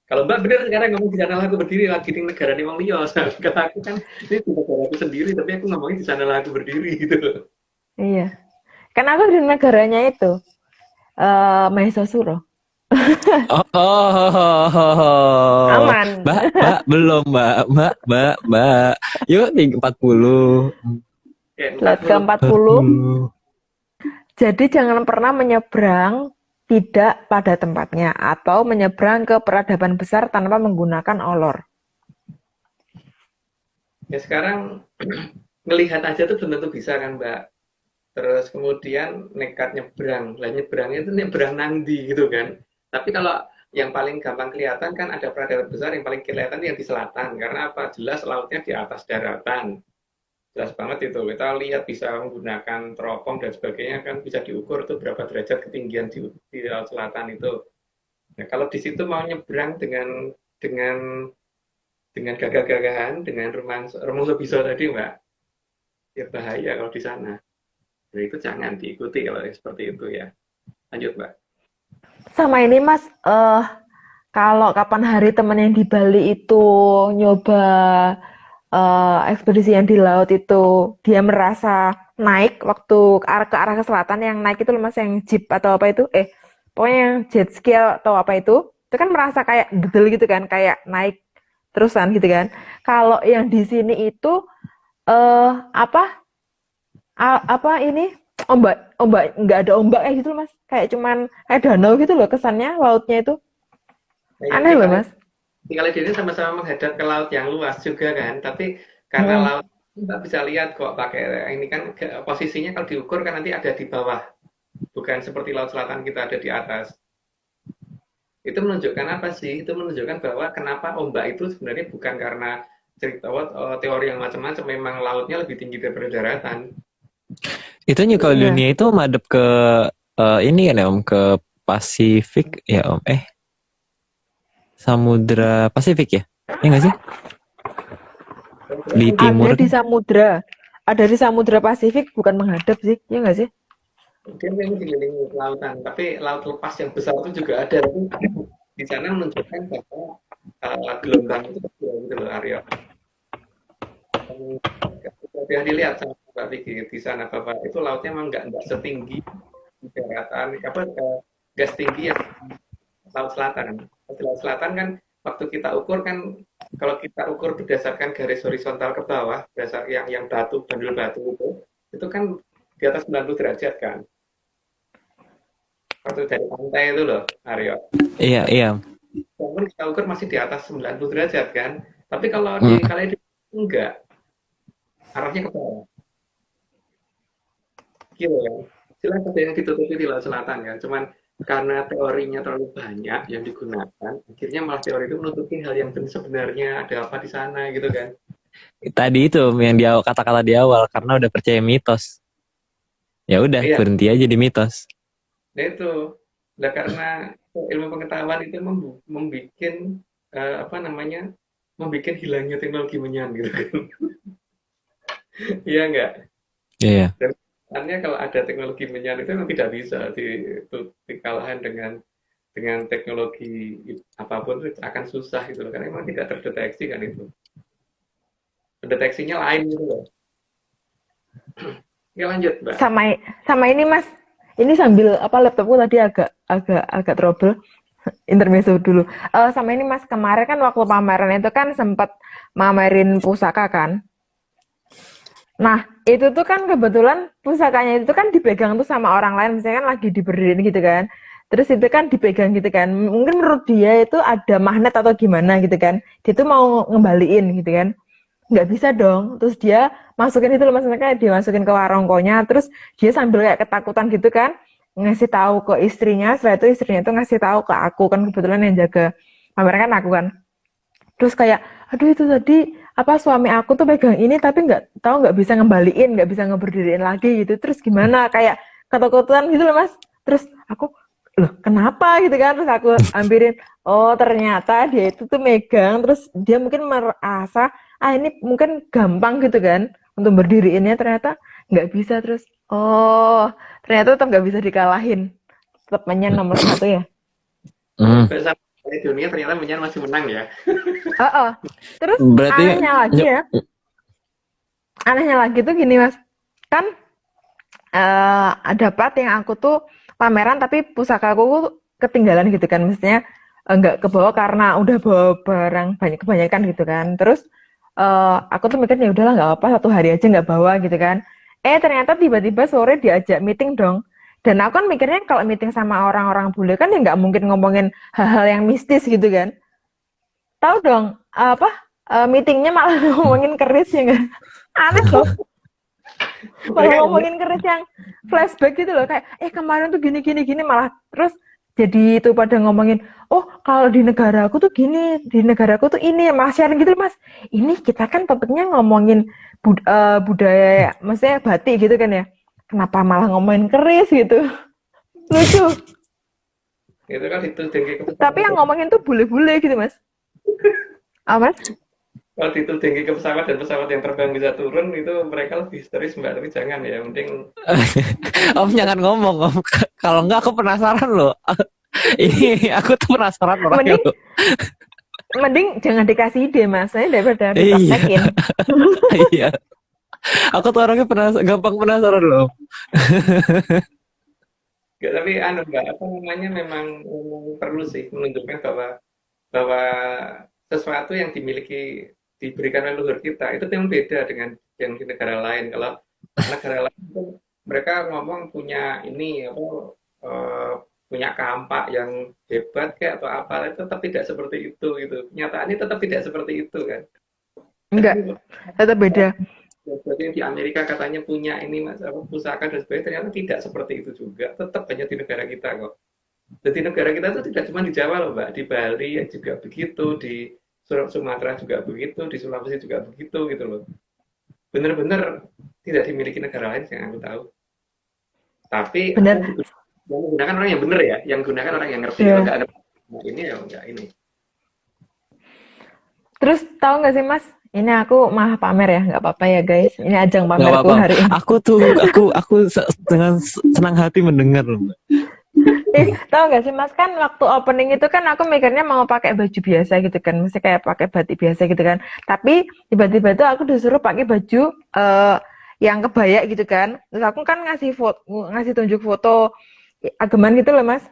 Kalau Mbak bener sekarang ngomong di sanalah aku berdiri lagi di negara nih Wong Liya. Kata aku kan ini di negara aku sendiri, tapi aku ngomongin di sanalah aku berdiri gitu loh. Iya. Kan aku di negaranya itu Mahesasuro. Aman. Mbak, belum, Mbak. Yuk, 40. Slide ke-40. Jadi jangan pernah menyeberang tidak pada tempatnya atau menyeberang ke peradaban besar tanpa menggunakan olor. Ya sekarang ngelihat aja tuh belum tentu bisa kan, Mbak. Terus kemudian nekat nyebrang. Lah nyebrangnya itu nyebrang nandi gitu kan. Tapi kalau yang paling gampang kelihatan kan ada peradaban besar yang paling kelihatan yang di selatan. Karena apa? Jelas lautnya di atas daratan. Jelas banget itu. Kita lihat bisa menggunakan teropong dan sebagainya kan bisa diukur tuh berapa derajat ketinggian di laut selatan itu. Nah, kalau di situ mau nyebrang dengan gagah-gagahan, dengan rumangsa bisa tadi, Mbak, ya bahaya kalau di sana. Nah, itu jangan diikuti kalau seperti itu ya. Lanjut, Mbak. Sama ini Mas, kalau kapan hari teman yang di Bali itu nyoba ekspedisi yang di laut itu, dia merasa naik waktu ke arah ke selatan, yang naik itu Mas, yang jeep atau apa itu, pokoknya yang jet ski atau apa itu kan merasa kayak gedel gitu kan, kayak naik terusan gitu kan. Kalau yang di sini itu apa ini ombak nggak ada ombak kayak gitu Mas, kayak cuman kayak danau gitu loh kesannya lautnya itu. Nah, Aneh loh Mas. Tinggal di sini sama-sama menghadap ke laut yang luas juga kan, tapi karena laut Mbak bisa lihat kok pakai ini kan posisinya kalau diukur kan nanti ada di bawah, bukan seperti laut selatan kita ada di atas. Itu menunjukkan apa sih? Itu menunjukkan bahwa kenapa ombak itu sebenarnya bukan karena cerita teori yang macam-macam, memang lautnya lebih tinggi daripada daratan. Itu kalau Iya. dunia itu madep ke ini kan ya Om, ke Pasifik ya Om. Samudra Pasifik ya? Iya nggak sih? Di timur. Ada di samudra. Ada di samudra Pasifik, bukan menghadap sih. Iya nggak sih? Dia memang dikelilingi lautan, tapi laut lepas yang besar itu juga ada. Tapi di sana menunjukkan bahwa gelombang itu kecil gitu loh, Aryo. Sudah dilihat sama Mbak Vicky di sana bahwa itu lautnya memang nggak setinggi di daratan, nggak setinggi yang laut selatan. Laut selatan kan waktu kita ukur kan, kalau kita ukur berdasarkan garis horizontal ke bawah, berdasar yang batu, bandul batu itu kan di atas 90 derajat kan. Waktu dari pantai itu loh, Aryo. Iya. walaupun kita ukur masih di atas 90 derajat kan. Tapi kalau Hmm. kalau di enggak, arahnya ke bawah. Gitu kan. Jelas ada yang ditutupi di Laut Selatan kan. Cuman karena teorinya terlalu banyak yang digunakan, akhirnya malah teori itu menutupi hal yang sebenarnya ada apa di sana gitu kan. Tadi itu yang kata-kata di awal karena udah percaya mitos. Ya udah Iya, berhenti aja di mitos. nah itu. Nah, karena ilmu pengetahuan itu membuat apa namanya? Membuat hilangnya teknologi menyan gitu kan. Iya enggak? Iya. Dan sebenarnya kalau ada teknologi menyan itu memang tidak bisa dikalahkan dengan teknologi apapun itu akan susah gitu loh, karena memang tidak terdeteksi kan itu. Deteksinya lain gitu loh. Ya lanjut, Mbak. Sama ini Mas. Ini sambil apa laptopku tadi agak trouble. Intermezzo dulu. Sama ini Mas, kemarin kan waktu pameran itu kan sempat mamerin pusaka kan. Nah, itu tuh kan kebetulan pusakanya itu kan dipegang tuh sama orang lain, misalnya kan lagi diberdiriin gitu kan. Terus itu kan dipegang gitu kan. Mungkin menurut dia itu ada magnet atau gimana gitu kan. Dia tuh mau ngembaliin gitu kan. Nggak bisa dong. Terus dia masukin itu loh, maksudnya kayak dimasukin ke warongkonya. Terus dia sambil kayak ketakutan gitu kan. Ngasih tahu ke istrinya. Setelah itu istrinya tuh ngasih tahu ke aku. Kan kebetulan yang jaga pameran kan aku kan. Terus kayak, aduh itu tadi apa suami aku tuh pegang ini tapi nggak bisa ngembaliin, nggak bisa ngeberdiriin lagi gitu. Terus gimana? Kayak ketakutan gitu loh Mas. Terus aku, loh kenapa gitu kan? Terus aku ambilin, oh ternyata dia itu tuh megang, terus dia mungkin merasa, ini mungkin gampang gitu kan untuk berdiriinnya, ternyata nggak bisa. Terus, oh ternyata tetap nggak bisa dikalahin. Tetap menyan nomor 1 ya. Hmm. Di dunia ternyata menyan masih menang ya. Terus Berarti anehnya lagi tuh gini Mas, kan dapat yang aku tuh pameran tapi pusakaku ketinggalan gitu kan, mestinya nggak kebawa karena udah bawa barang kebanyakan gitu kan. Terus aku tuh mikirnya udahlah nggak apa, 1 hari aja nggak bawa gitu kan. Ternyata tiba-tiba sore diajak meeting dong. Dan aku kan mikirnya kalau meeting sama orang-orang bule kan ya nggak mungkin ngomongin hal-hal yang mistis gitu kan. Tahu dong meetingnya malah ngomongin keris ya nggak? Aneh loh. Malah ngomongin keris yang flashback gitu loh, kayak kemarin tuh gini malah terus jadi itu pada ngomongin, oh kalau di negaraku tuh gini, di negaraku tuh ini, Mas sharing gitu Mas. Ini kita kan topiknya ngomongin budaya, maksudnya batik gitu kan ya. Kenapa malah ngomongin keris gitu? Lucu. Itu kan dituding ke Tapi yang ngomongin tuh bule-bule gitu Mas. Mas? Kalau dituding ke pesawat dan pesawat yang terbang bisa turun, itu mereka lebih histeris Mbak, tapi jangan ya, penting. Om jangan ngomong Om. Kalau enggak aku penasaran loh. Ini aku tuh penasaran orangnya loh. Mending jangan dikasih ide Mas, saya daripada dipraktekin. Iya. Aku tuh orangnya gampang penasaran loh. Nggak, tapi Mbak, apa namanya, memang perlu sih menunjukkan bahwa sesuatu yang diberikan oleh leluhur kita itu memang beda dengan yang di negara lain. Kalau negara lain itu mereka ngomong punya ini punya kampak yang hebat kayak atau apa, itu tetap tidak seperti itu gitu. Kenyataannya tetap tidak seperti itu kan. Enggak, tetap beda. Jadi di Amerika katanya punya ini Mas, pusaka dan sebagainya, ternyata tidak seperti itu juga. Tetap hanya di negara kita kok. Jadi negara kita itu tidak cuma di Jawa loh Mbak, di Bali juga begitu, di Sumatera juga begitu, di Sulawesi juga begitu gitu loh. Benar-benar tidak dimiliki negara lain yang aku tahu. Tapi benar. Yang menggunakan orang yang benar ya, yang gunakan orang yang ngerti. Kalau nggak ada ini ya nggak ini. Terus tahu nggak sih Mas? Ini aku mah pamer ya, nggak apa-apa ya guys. Ini ajang pamerku hari ini. Aku dengan senang hati mendengar loh Mbak. Tahu nggak sih Mas, kan waktu opening itu kan aku mikirnya mau pakai baju biasa gitu kan, mesti kayak pakai batik biasa gitu kan. Tapi tiba-tiba itu aku disuruh pakai baju yang kebaya gitu kan. Terus aku kan ngasih tunjuk foto ageman gitu loh Mas.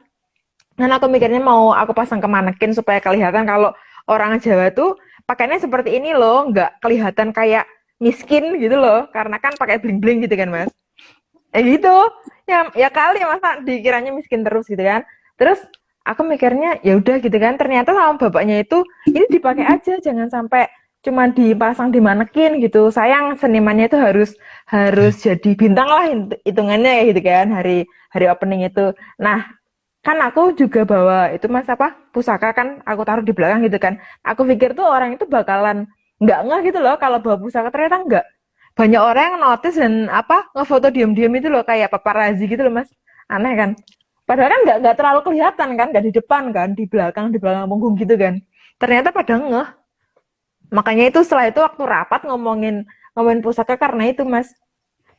Dan aku mikirnya mau aku pasang ke manekin supaya kelihatan kalau orang Jawa tuh pakainya seperti ini loh, nggak kelihatan kayak miskin gitu loh, karena kan pakai bling-bling gitu kan Mas. Gitu. Ya kali masa dikiranya miskin terus gitu kan. Terus aku mikirnya ya udah gitu kan. Ternyata sama bapaknya itu ini dipakai aja, jangan sampai cuma dipasang di manekin gitu. Sayang senimannya itu harus jadi bintang lah hitungannya ya gitu kan hari hari opening itu. Nah, kan aku juga bawa itu mas apa pusaka kan aku taruh di belakang gitu kan. Aku pikir tuh orang itu bakalan nggak ngeh gitu loh kalau bawa pusaka, ternyata nggak. Banyak orang yang notice dan apa ngefoto diam-diam itu loh kayak paparazzi gitu loh mas. Aneh kan? Padahal kan nggak terlalu kelihatan kan, nggak di depan kan, di belakang punggung gitu kan. Ternyata pada ngeh. Makanya itu setelah itu waktu rapat ngomongin pusaka karena itu mas.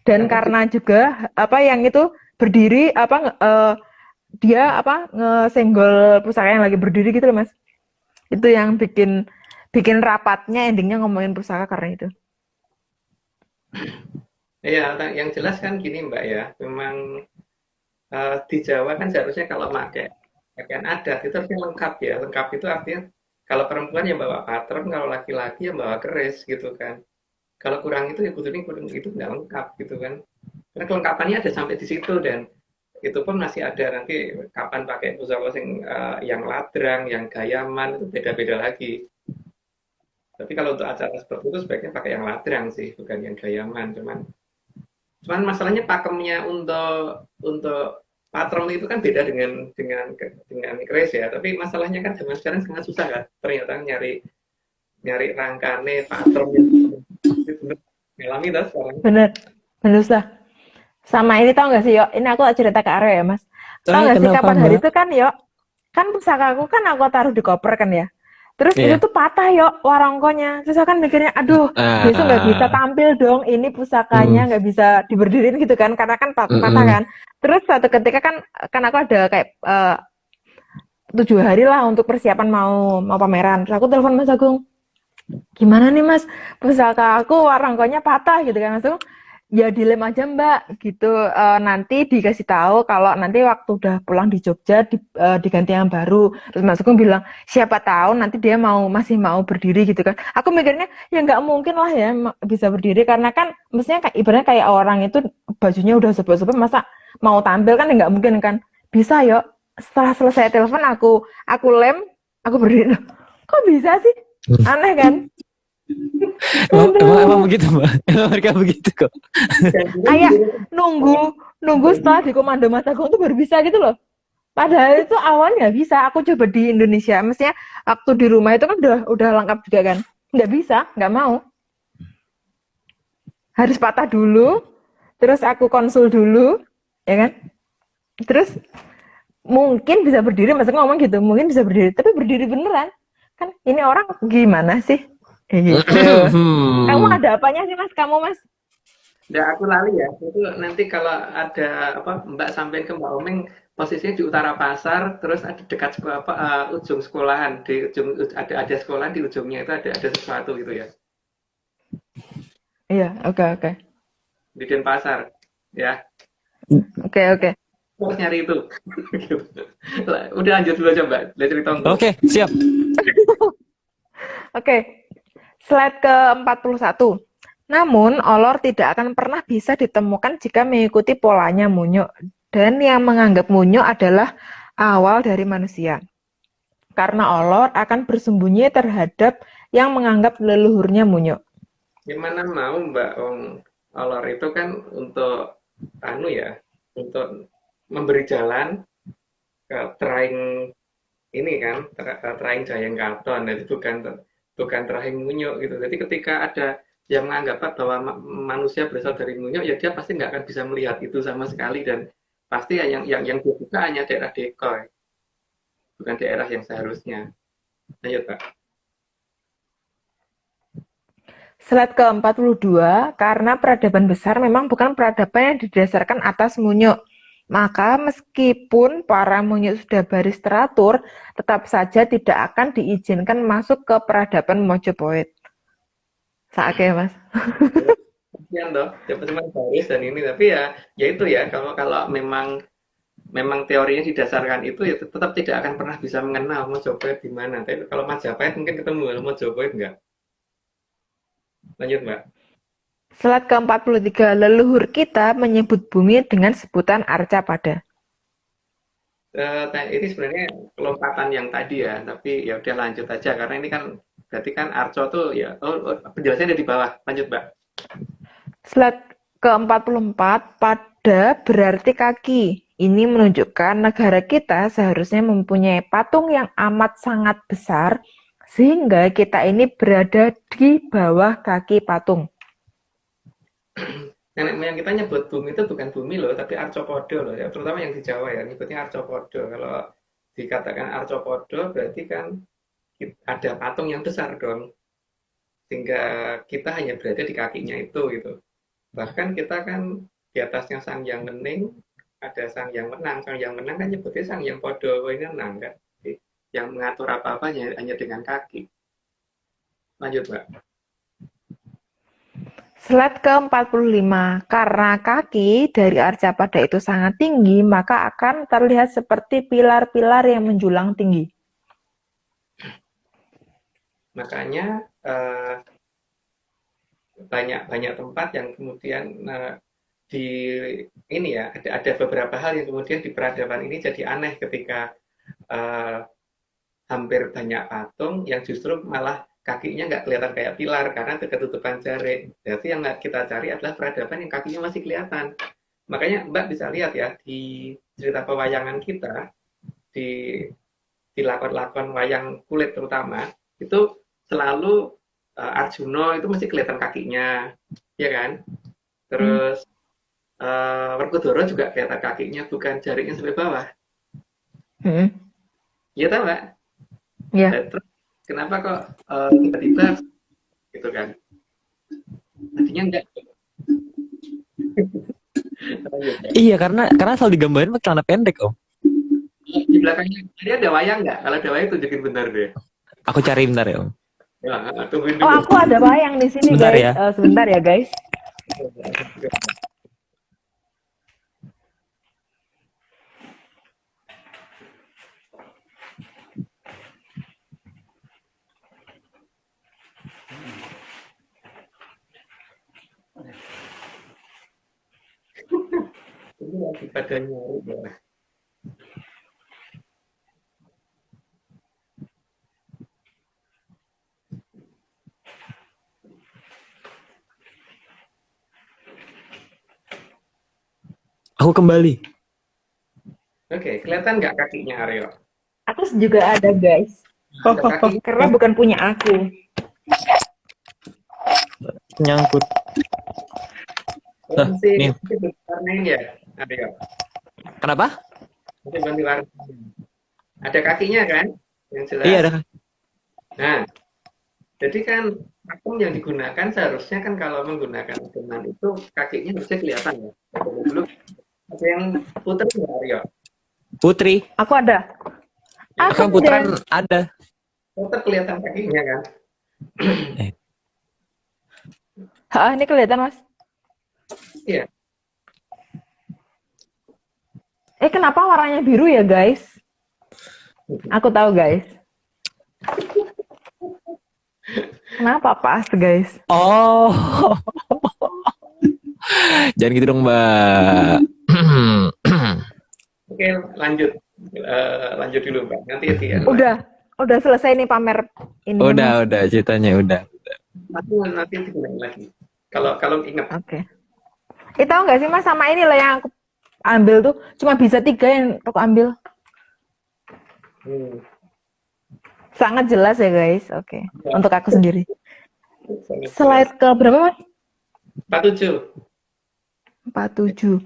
Dan karena juga apa yang itu berdiri apa dia apa ngesenggol pusaka yang lagi berdiri gitu loh mas. Itu yang bikin rapatnya endingnya ngomongin pusaka karena itu. Ya, yang jelas kan gini Mbak ya, memang di Jawa kan seharusnya kalau pakai pakaian adat itu harusnya lengkap ya. Lengkap itu artinya kalau perempuan yang bawa patron, kalau laki-laki yang bawa keris gitu kan. Kalau kurang itu ya kurang itu nggak lengkap gitu kan. Karena kelengkapannya ada sampai di situ dan itu pun masih ada nanti kapan pakai pusaka yang ladrang, yang gayaman itu beda-beda lagi. Tapi kalau untuk acara seperti itu sebaiknya pakai yang ladrang sih, bukan yang gayaman. Cuman masalahnya pakemnya untuk patron itu kan beda dengan keris ya. Tapi masalahnya kan zaman sekarang sangat susah kan. Ternyata nyari rangkane patron yang benar ngalami tas sekarang. Bener, bener sah. Sama ini tau gak sih Yok? Ini aku cerita ke Aryo ya mas. Tau gak sih kapan hari itu kan Yok? Kan pusaka aku kan aku taruh di koper kan ya. Terus itu tuh patah Yok warongkonya. Terus aku kan mikirnya aduh besok gak bisa tampil dong. Ini pusakanya gak bisa diberdiriin gitu kan. Karena kan patah kan. Terus suatu ketika kan aku ada kayak 7 hari lah untuk persiapan mau pameran. Terus aku telepon Mas Agung. Gimana nih mas, pusaka aku warongkonya patah gitu kan. Langsung ya dilem aja mbak gitu. Nanti dikasih tahu kalau nanti waktu udah pulang di Jogja diganti yang baru. Terus Mas Agung bilang siapa tahu nanti dia masih mau berdiri gitu kan. Aku mikirnya ya nggak mungkin lah ya bisa berdiri karena kan mestinya ibaratnya kayak orang itu bajunya udah sebel-sebel masa mau tampil kan nggak mungkin kan. Bisa yuk. Setelah selesai telepon aku lem, aku berdiri. Kok bisa sih? Aneh kan? Emang begitu mbak? Emang mereka begitu kok. Kayak nunggu setelah di komando Mas Agung tuh baru bisa gitu loh. Padahal itu awalnya bisa. Aku coba di Indonesia, mestinya waktu di rumah itu kan udah lengkap juga kan. Nggak bisa, nggak mau. Harus patah dulu, terus aku konsul dulu, ya kan? Terus mungkin bisa berdiri, Mas Agung ngomong gitu, mungkin bisa berdiri, tapi berdiri beneran. Kan ini orang gimana sih? Kayak gitu. Kamu ada apanya sih mas? Kamu mas? Ya aku lali ya. Itu nanti kalau ada apa Mbak sampein ke Mbak Omeng posisinya di utara pasar, terus ada dekat ujung sekolahan di ujung ada sekolahan di ujungnya itu ada sesuatu gitu ya. Iya, oke. Di Denpasar, ya. Oke. Harus nyari itu. Udah lanjut dulu aja Mbak. Lihat cerita. Oke, siap. Oke. Slide ke-41. Namun, olor tidak akan pernah bisa ditemukan jika mengikuti polanya munyuk. Dan yang menganggap munyuk adalah awal dari manusia. Karena olor akan bersembunyi terhadap yang menganggap leluhurnya munyuk. Gimana mau Mbak olor itu kan untuk untuk memberi jalan ke teraing ini kan, teraing Jayeng Katon, itu bukan teraing munyuk gitu. Jadi ketika ada yang menganggap bahwa manusia berasal dari munyuk, ya dia pasti nggak akan bisa melihat itu sama sekali dan pasti yang dia buka hanya daerah dekoy, bukan daerah yang seharusnya. Lanjut Pak. Slide ke-42, karena peradaban besar memang bukan peradaban yang didasarkan atas munyuk. Maka meskipun para munyuk sudah baris teratur, tetap saja tidak akan diizinkan masuk ke peradaban Mojopahit. Saatnya mas. Sekian toh, dapat cuma baris dan ini, tapi ya itu ya kalau memang teorinya didasarkan itu ya tetap tidak akan pernah bisa mengenal Mojopahit di mana. Tapi kalau Majapahit mungkin ketemu, kalau Mojopahit enggak. Lanjut Mbak. Slide ke-43, leluhur kita menyebut bumi dengan sebutan Arcapada. ini sebenarnya lompatan yang tadi ya, tapi ya udah lanjut aja karena ini kan berarti kan Arco tuh ya, penjelasannya ada di bawah. Lanjut, Mbak. Slide ke-44, pada berarti kaki. Ini menunjukkan negara kita seharusnya mempunyai patung yang amat sangat besar, sehingga kita ini berada di bawah kaki patung. Nenek moyang kita nyebut bumi itu bukan bumi loh, tapi arcopodo loh ya. Terutama yang di Jawa ya, nyebutnya arcopodo. Kalau dikatakan arcopodo berarti kan ada patung yang besar dong. Sehingga kita hanya berada di kakinya itu gitu. Bahkan kita kan di atasnya Sang Hyang Wening, ada Sang Hyang Menang. Sang Hyang Menang kan nyebutnya Sang Hyang Podo ini menang kan. Yang mengatur apa-apa hanya dengan kaki. Lanjut, Mbak. Slide ke-45, karena kaki dari arcapada itu sangat tinggi, maka akan terlihat seperti pilar-pilar yang menjulang tinggi. Makanya banyak tempat yang kemudian di ini ya ada beberapa hal yang kemudian di peradaban ini jadi aneh ketika hampir banyak patung yang justru malah kakinya nggak kelihatan kayak pilar karena ketutupan jari. Jadi yang nggak kita cari adalah peradaban yang kakinya masih kelihatan. Makanya Mbak bisa lihat ya di cerita pewayangan kita, di lakon-lakon wayang kulit terutama, itu selalu Arjuna itu masih kelihatan kakinya, ya kan? Terus Werkudara juga kelihatan kakinya, bukan jarinya sampai bawah. Iya tahu Mbak? Ya. Terus kenapa kok tiba-tiba gitu kan? Tadinya enggak. Iya, karena selalu digambarin pakai celana pendek, Om. Di belakangnya tadi ada wayang nggak? Kalau ada wayang tunjukin bentar deh. Aku cari bentar ya, Om. Ya, tungguin Oh, dulu. aku ada wayang di sini, Sebentar guys. ya. Sebentar ya, guys. Ini lagi pada nyari ya. Aku kembali. Oke, kelihatan nggak kakinya Aryo? Aku juga ada, guys. Ada kaki. Karena bukan punya aku. Nyangkut. Nih. Masih warnain ya, Aryo? Kenapa? Masih ganti warna. Ada kakinya kan? Yang jelas. Iya, ada. Nah, jadi kan patung yang digunakan seharusnya kan kalau menggunakan adonan itu kakinya harusnya kelihatan ya. Dulu ada yang putri nggak Aryo? Putri. Aku ada. Kan putaran ada. Tetap kelihatan kakinya kan? Ini kelihatan, Mas. Iya. Kenapa warnanya biru ya, guys? Aku tahu, guys. Kenapa pas, guys? Oh. Jangan gitu dong, Mbak. Oke, lanjut. Lanjut dulu, Mbak. Nanti ya. Udah selesai nih pamer ini. Udah ceritanya udah. Nanti digunain lagi. Kalau ingat. Oke. Tahu nggak sih, Mas, sama ini lah yang aku ambil tuh cuma bisa 3 yang aku ambil. Sangat jelas ya, guys. Oke. Untuk aku sendiri. Slide ke berapa, Mas? 47. 47.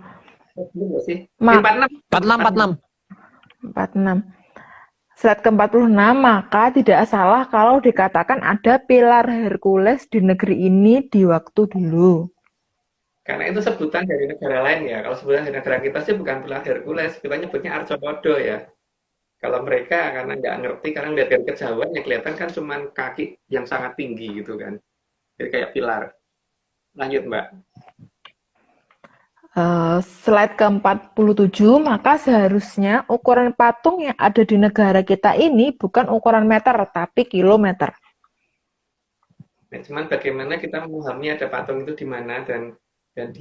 Belum sih? Ma- 46. 46. Slide ke-46, maka tidak salah kalau dikatakan ada pilar Hercules di negeri ini di waktu dulu. Karena itu sebutan dari negara lain ya. Kalau sebutan dari negara kita sih bukan pilar Hercules, kita nyebutnya Arcopodo ya. Kalau mereka karena nggak ngerti, karena lihat dari kejauhan yang kelihatan kan cuma kaki yang sangat tinggi gitu kan. Jadi kayak pilar. Lanjut, Mbak. Slide ke-47, maka seharusnya ukuran patung yang ada di negara kita ini bukan ukuran meter, tapi kilometer. Nah, cuman bagaimana kita memahami ada patung itu di mana dan Dan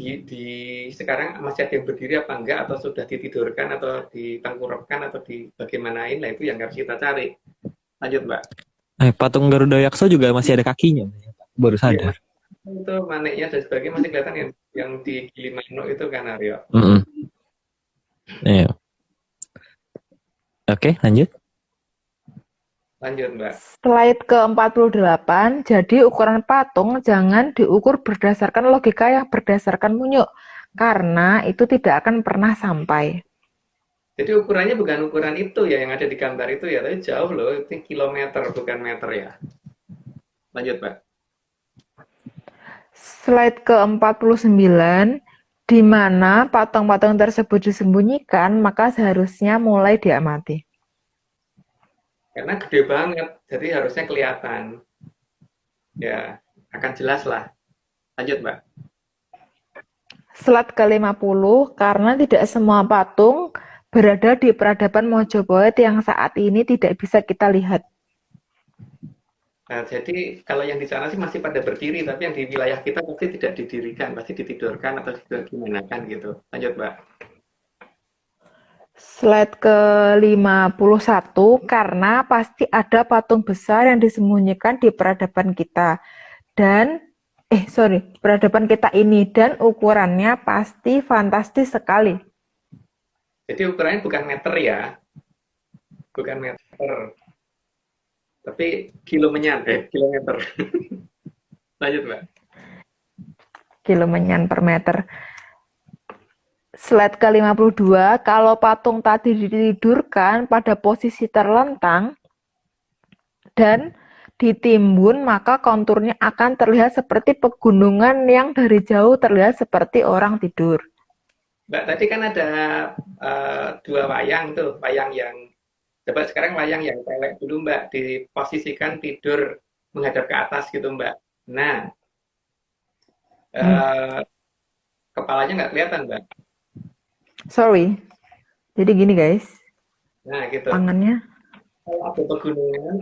sekarang masih ada yang berdiri apa enggak, atau sudah ditidurkan, atau ditengkurapkan, atau bagaimanain, lah itu yang harus kita cari. Lanjut, Mbak. Patung Garuda Yakso juga masih ada kakinya. Baru Iya, sadar. itu maniknya dan sebagainya masih kelihatan yang di Gilimanuk itu kan, Aryo. Iya. Oke, lanjut. Lanjut, Mbak. Slide ke-48, jadi ukuran patung jangan diukur berdasarkan logika yang berdasarkan munyuk, karena itu tidak akan pernah sampai. Jadi ukurannya bukan ukuran itu ya yang ada di gambar itu ya, tapi jauh loh, itu kilometer bukan meter ya. Lanjut, Mbak. Slide ke-49, di mana patung-patung tersebut disembunyikan, maka seharusnya mulai diamati. Karena gede banget, jadi harusnya kelihatan. Ya, akan jelas lah. Lanjut, Mbak. Slide ke-50, karena tidak semua patung berada di peradaban Mojopahit yang saat ini tidak bisa kita lihat. Nah, jadi kalau yang di sana sih masih pada berdiri, tapi yang di wilayah kita pasti tidak didirikan, pasti ditidurkan atau gimana kan gitu. Lanjut, Mbak. Slide ke-51, karena pasti ada patung besar yang disembunyikan di peradaban kita. Peradaban kita ini, dan ukurannya pasti fantastis sekali. Jadi ukurannya bukan meter ya. Bukan meter. Tapi kilometer. Lanjut, Mbak. Kilomenyan per meter. Slide ke-52, kalau patung tadi ditidurkan pada posisi terlentang dan ditimbun, maka konturnya akan terlihat seperti pegunungan yang dari jauh terlihat seperti orang tidur. Mbak, tadi kan ada dua wayang tuh, wayang yang coba sekarang wayang yang cewek dulu, Mbak, diposisikan tidur menghadap ke atas gitu, Mbak. Nah, kepalanya nggak kelihatan, Mbak. Sorry. Jadi gini, guys. Nah, gitu. Tangannya. Kalau ada pegunungan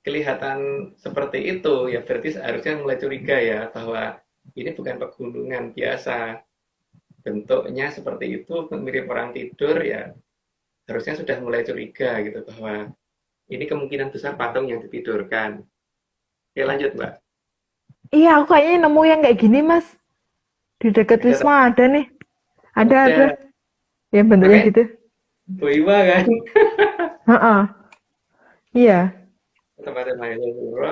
kelihatan seperti itu, ya berarti harusnya mulai curiga ya bahwa ini bukan pegunungan biasa. Bentuknya seperti itu, mirip orang tidur, ya harusnya sudah mulai curiga gitu bahwa ini kemungkinan besar patung yang ditidurkan. Oke, lanjut, Mbak. Iya, aku kayaknya nemu yang kayak gini, Mas. Di dekat Wisma ada nih. Ada. Yang bentuknya Oke. gitu. Bu Iwa kan? Iya. Tempatnya Mahasiswa.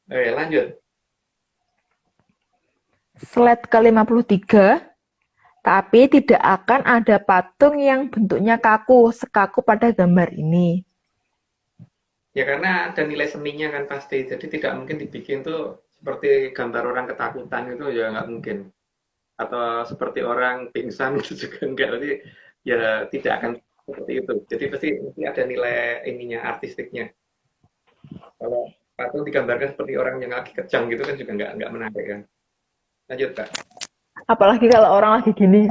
Oke, lanjut. Slide ke-53, tapi tidak akan ada patung yang bentuknya kaku, sekaku pada gambar ini. Ya karena ada nilai seninya kan pasti, jadi tidak mungkin dibikin tuh seperti gambar orang ketakutan itu ya nggak mungkin. Atau seperti orang pingsan itu juga enggak, jadi ya tidak akan seperti itu. Jadi pasti ada nilai ininya, artistiknya. Kalau patung digambarkan seperti orang yang lagi kejang gitu kan juga nggak menarik kan. Lanjut, Kak. Apalagi kalau orang lagi gini.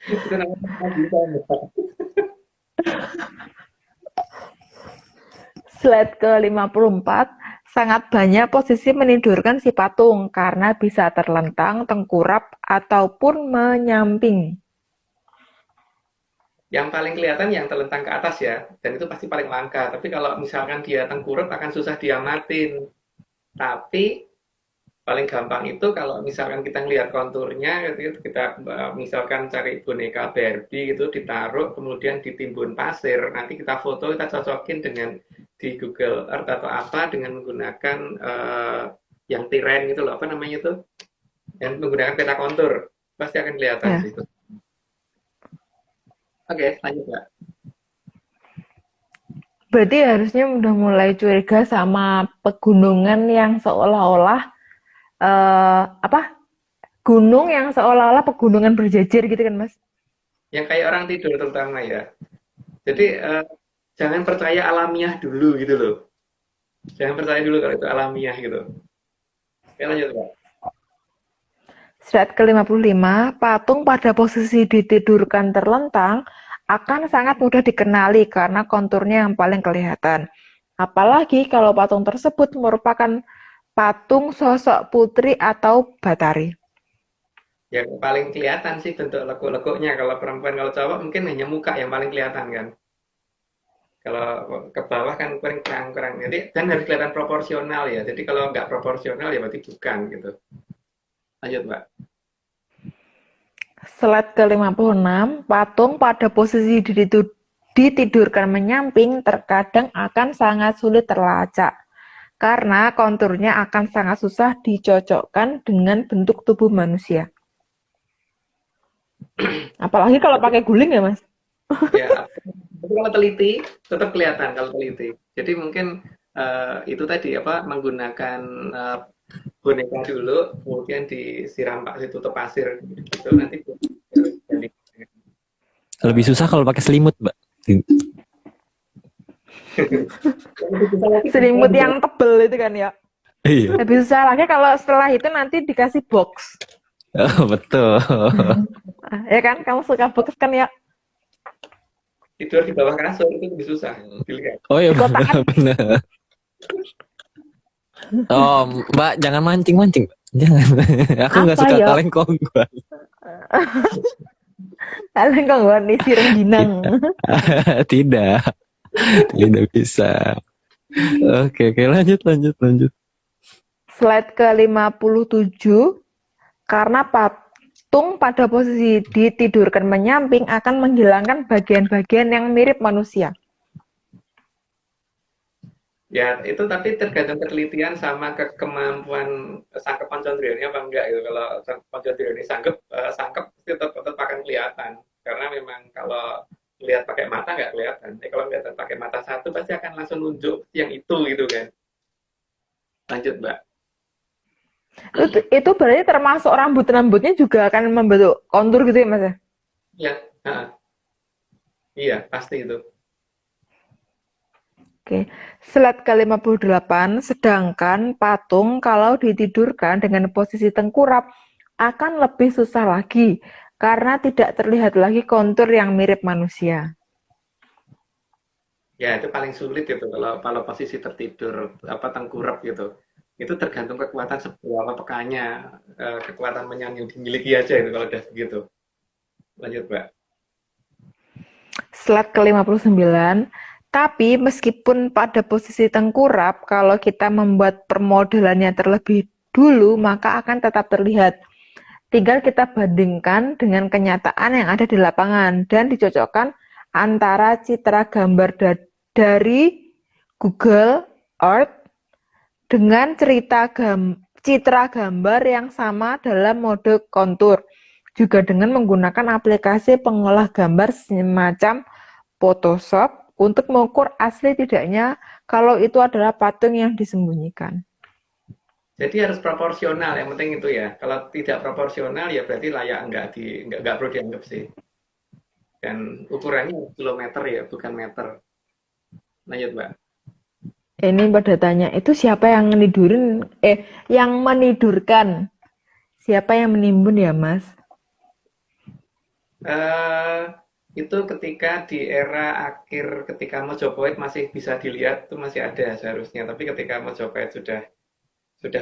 Itu namanya bisa, Mbak. Slide ke-54, sangat banyak posisi menidurkan si patung karena bisa terlentang, tengkurap, ataupun menyamping. Yang paling kelihatan yang terlentang ke atas ya, dan itu pasti paling langka. Tapi kalau misalkan dia tengkurap akan susah diamatin. Tapi paling gampang itu kalau misalkan kita lihat konturnya, kita misalkan cari boneka Barbie gitu, ditaruh, kemudian ditimbun pasir, nanti kita foto, kita cocokin dengan di Google Earth atau apa dengan menggunakan yang tiren gitu loh, apa namanya itu, yang menggunakan peta kontur, pasti akan kelihatan Ya. situ. Oke, lanjut, Mbak. Berarti harusnya udah mulai curiga sama pegunungan yang seolah-olah gunung yang seolah-olah pegunungan berjejer gitu kan, Mas? Yang kayak orang tidur terutama ya. Jadi jangan percaya alamiah dulu gitu loh. Jangan percaya dulu kalau itu alamiah gitu. Oke, lanjut, Mbak. Slide ke-55, patung pada posisi ditidurkan terlentang akan sangat mudah dikenali karena konturnya yang paling kelihatan. Apalagi kalau patung tersebut merupakan patung sosok putri atau batari? Yang paling kelihatan sih bentuk lekuk-lekuknya kalau perempuan, kalau cowok mungkin hanya muka yang paling kelihatan kan. Kalau ke bawah kan kurang. Jadi dan harus kelihatan proporsional ya. Jadi kalau nggak proporsional ya berarti bukan gitu. Lanjut, Mbak. Slide ke-56, patung pada posisi ditidurkan menyamping terkadang akan sangat sulit terlacak karena konturnya akan sangat susah dicocokkan dengan bentuk tubuh manusia. Apalagi kalau pakai guling ya, Mas? Ya, tapi kalau teliti tetap kelihatan kalau teliti. Jadi mungkin itu tadi apa menggunakan boneka dulu, kemudian disiram ditutup pasir gitu nanti jadi Lebih susah kalau pakai selimut, Mbak. Selimut yang tebel itu kan ya. Iya. Lebih susah lagi kalau setelah itu nanti dikasih box. Oh, betul. Ya kan? Kamu suka box kan ya? tidur di bawah kasur itu lebih susah dilihat. Oh iya, Di kotakan. benar. Oh, Mbak, jangan mancing-mancing, Mbak. Jangan. Aku nggak Apa suka ya? kaleng-kongguan. Kalian kok nggak nih Rengginang? Tidak. Tidak bisa. Oke, lanjut. Slide ke-57, karena patung pada posisi ditidurkan menyamping akan menghilangkan bagian-bagian yang mirip manusia. Ya itu tapi tergantung penelitian sama kemampuan sangkep Pancondrioni apa enggak gitu. Kalau Pancondrioni sangkep tetap akan kelihatan karena memang kalau lihat pakai mata nggak kelihatan. Jadi kalau lihat pakai mata satu pasti akan langsung nunjuk yang itu gitu kan. Lanjut, Mbak. Itu berarti termasuk rambutnya juga akan membentuk kontur gitu ya, Mas? Ya, iya pasti itu. Oke, slide ke-58, sedangkan patung kalau ditidurkan dengan posisi tengkurap akan lebih susah lagi karena tidak terlihat lagi kontur yang mirip manusia. Ya itu paling sulit itu kalau posisi tertidur apa tengkurap gitu. Itu tergantung kekuatan seberapa pekannya, kekuatan yang dimiliki aja itu kalau udah begitu. Lanjut, Mbak. Slide ke-59, tapi meskipun pada posisi tengkurap, kalau kita membuat permodelannya terlebih dulu, maka akan tetap terlihat. Tinggal kita bandingkan dengan kenyataan yang ada di lapangan dan dicocokkan antara citra gambar dari Google Earth dengan citra gambar yang sama dalam mode kontur, juga dengan menggunakan aplikasi pengolah gambar semacam Photoshop untuk mengukur asli tidaknya kalau itu adalah patung yang disembunyikan. Jadi harus proporsional, yang penting itu ya. Kalau tidak proporsional ya berarti layak nggak perlu dianggap sih. Dan ukurannya kilometer ya, bukan meter. Lanjut, Mbak. Ini pada tanya, itu siapa yang menidurkan? Siapa yang menimbun ya, Mas? Itu ketika di era akhir ketika Mojopahit masih bisa dilihat itu masih ada seharusnya. Tapi ketika Mojopahit sudah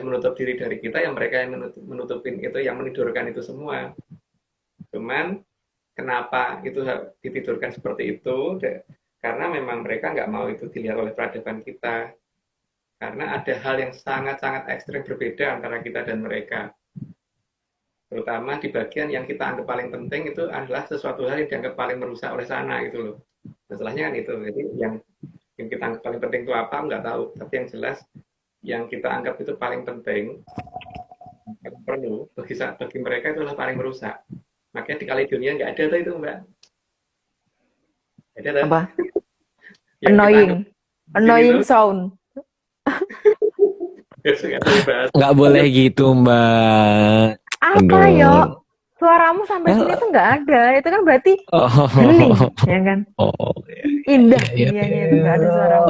menutup diri dari kita, yang mereka yang menutupin itu, yang menidurkan itu semua. Cuman kenapa itu ditidurkan seperti itu? Karena memang mereka nggak mau itu dilihat oleh peradaban kita. Karena ada hal yang sangat-sangat ekstrim berbeda antara kita dan mereka. Terutama di bagian yang kita anggap paling penting itu adalah sesuatu hal yang dianggap paling merusak oleh sana gitu loh. Masalahnya kan itu. Jadi yang kita anggap paling penting itu apa nggak tahu. Tapi yang jelas yang kita anggap itu paling penting, perlu bagi mereka itu adalah paling merusak. Makanya di Kaledonia nggak ada tuh itu, Mbak. Ada tuh. Apa? Annoying sound. Nggak boleh gitu, Mbak. Apa ya? Suaramu sampai sini tuh nggak ada. Itu kan berarti hening, ya kan? Indah dunianya itu nggak ada suaramu.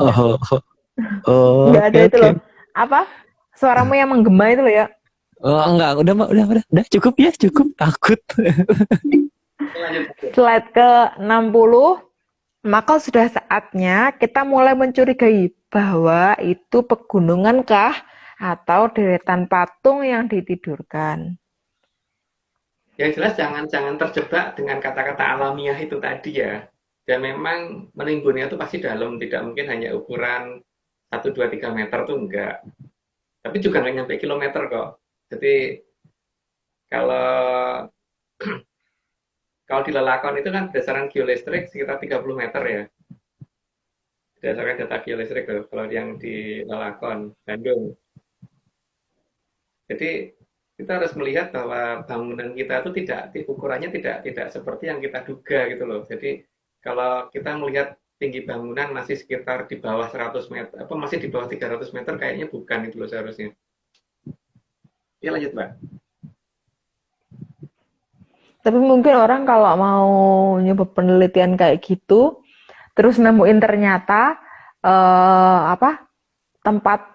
Nggak ada itu loh. Apa? Suaramu yang menggema itu loh ya? Enggak, udah cukup ya, cukup. Takut. Slide ke-60, maka sudah saatnya kita mulai mencurigai bahwa itu pegunungan kah atau deretan patung yang ditidurkan. Yang jelas jangan terjebak dengan kata-kata alamiah itu tadi ya. Dan memang menimbunnya itu pasti dalam, tidak mungkin hanya ukuran 1, 2, 3 meter tuh enggak. Tapi juga nggak nyampe kilometer kok. Jadi kalau kalau di Lelakon itu kan berdasarkan geolistrik sekitar 30 meter ya. Berdasarkan data geolistrik loh, kalau yang di Lelakon, Bandung. Jadi kita harus melihat bahwa bangunan kita itu ukurannya tidak seperti yang kita duga gitu loh. Jadi kalau kita melihat tinggi bangunan masih sekitar di bawah 100 meter, apa masih di bawah 300 meter, kayaknya bukan itu loh seharusnya. Ya lanjut Mbak. Tapi mungkin orang kalau mau nyoba penelitian kayak gitu, terus nemuin ternyata tempat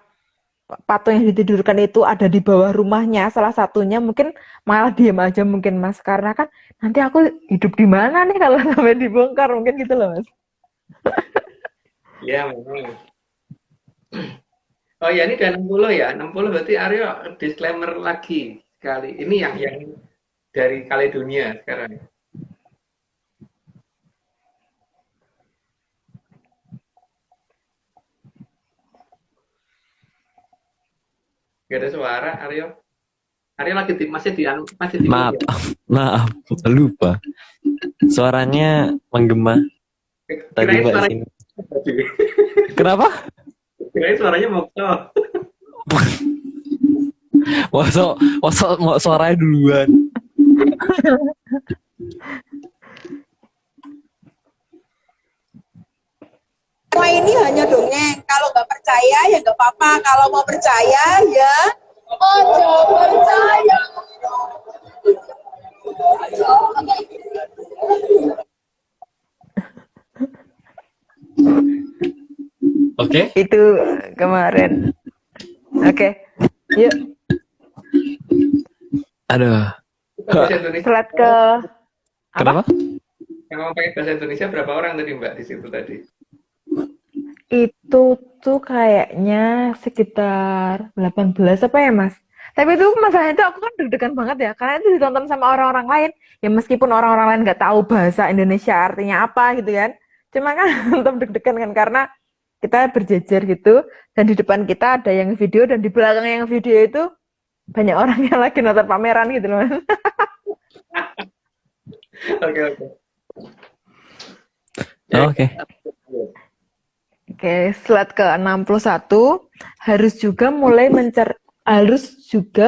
patung yang ditidurkan itu ada di bawah rumahnya, salah satunya mungkin malah diam aja mungkin Mas, karena kan nanti aku hidup di mana nih kalau sampai dibongkar, mungkin gitu loh Mas. Ya memang. Oh ya ini udah 60 ya, 60 berarti Aryo disclaimer lagi sekali. Ini yang dari Kaledonia sekarang. Gak ada suara Aryo. Aryo lagi masih di Maaf, ya? maaf, lupa. Suaranya menggema. Tadi Kirain Mbak suara sini. Kenapa? kirain suaranya Mokto. Mau suaranya duluan. Semua ini hanya dongeng. Kalau nggak percaya ya nggak apa-apa. Kalau mau percaya ya ojo percaya. Oke. Itu kemarin. Oke, yuk Aduh. Bahasa Indonesia. slide ke Kenapa? Yang mau pakai bahasa Indonesia berapa orang tadi Mbak di situ tadi? itu tuh kayaknya sekitar 18 apa ya Mas? Tapi itu masalahnya itu aku kan deg-degan banget ya, karena itu ditonton sama orang-orang lain. Ya meskipun orang-orang lain nggak tahu bahasa Indonesia artinya apa gitu kan. Cuma kan tetap deg-degan kan, karena kita berjejer gitu, dan di depan kita ada yang video, dan di belakang yang video itu banyak orang yang lagi nonton pameran gitu loh Mas. Oke oke. Oke. Oke, slide ke 61 harus juga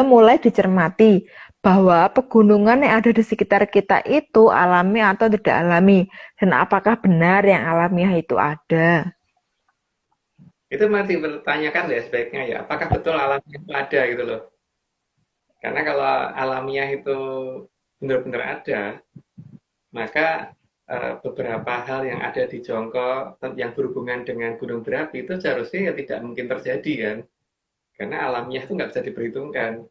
mulai dicermati bahwa pegunungan yang ada di sekitar kita itu alami atau tidak alami, dan apakah benar yang alamiah itu ada. Itu masih bertanyakan ya sebaiknya ya, apakah betul alamiah itu ada gitu loh. Karena kalau alamiah itu benar-benar ada, maka beberapa hal yang ada di Jongkok yang berhubungan dengan gunung berapi itu seharusnya ya tidak mungkin terjadi kan. Karena alamiah itu nggak bisa diperhitungkan.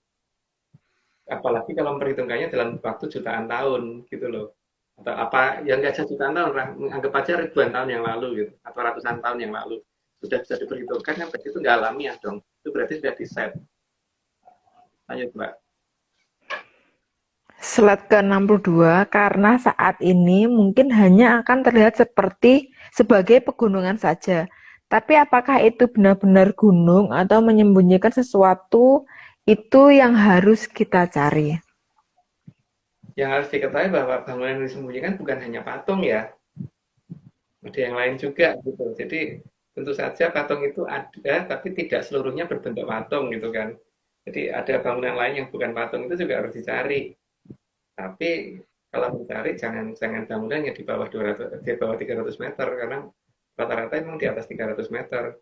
Apalagi kalau memperhitungkannya dalam waktu jutaan tahun gitu loh. Atau apa yang nggak jutaan tahun, anggap aja ribuan tahun yang lalu gitu, atau ratusan tahun yang lalu. Sudah bisa diperhitungkan, yang berarti itu nggak alamiah dong. Itu berarti sudah di-set. Lanjut Mbak. Slide ke 62, karena saat ini mungkin hanya akan terlihat sebagai pegunungan saja. Tapi apakah itu benar-benar gunung atau menyembunyikan sesuatu, itu yang harus kita cari. Yang harus diketahui bahwa bangunan yang disembunyikan bukan hanya patung ya. Ada yang lain juga gitu. Jadi tentu saja patung itu ada, tapi tidak seluruhnya berbentuk patung gitu kan. Jadi ada bangunan lain yang bukan patung itu juga harus dicari. Tapi kalau mencari jangan bangunan yang di bawah 300 meter, karena rata-rata memang di atas 300 meter.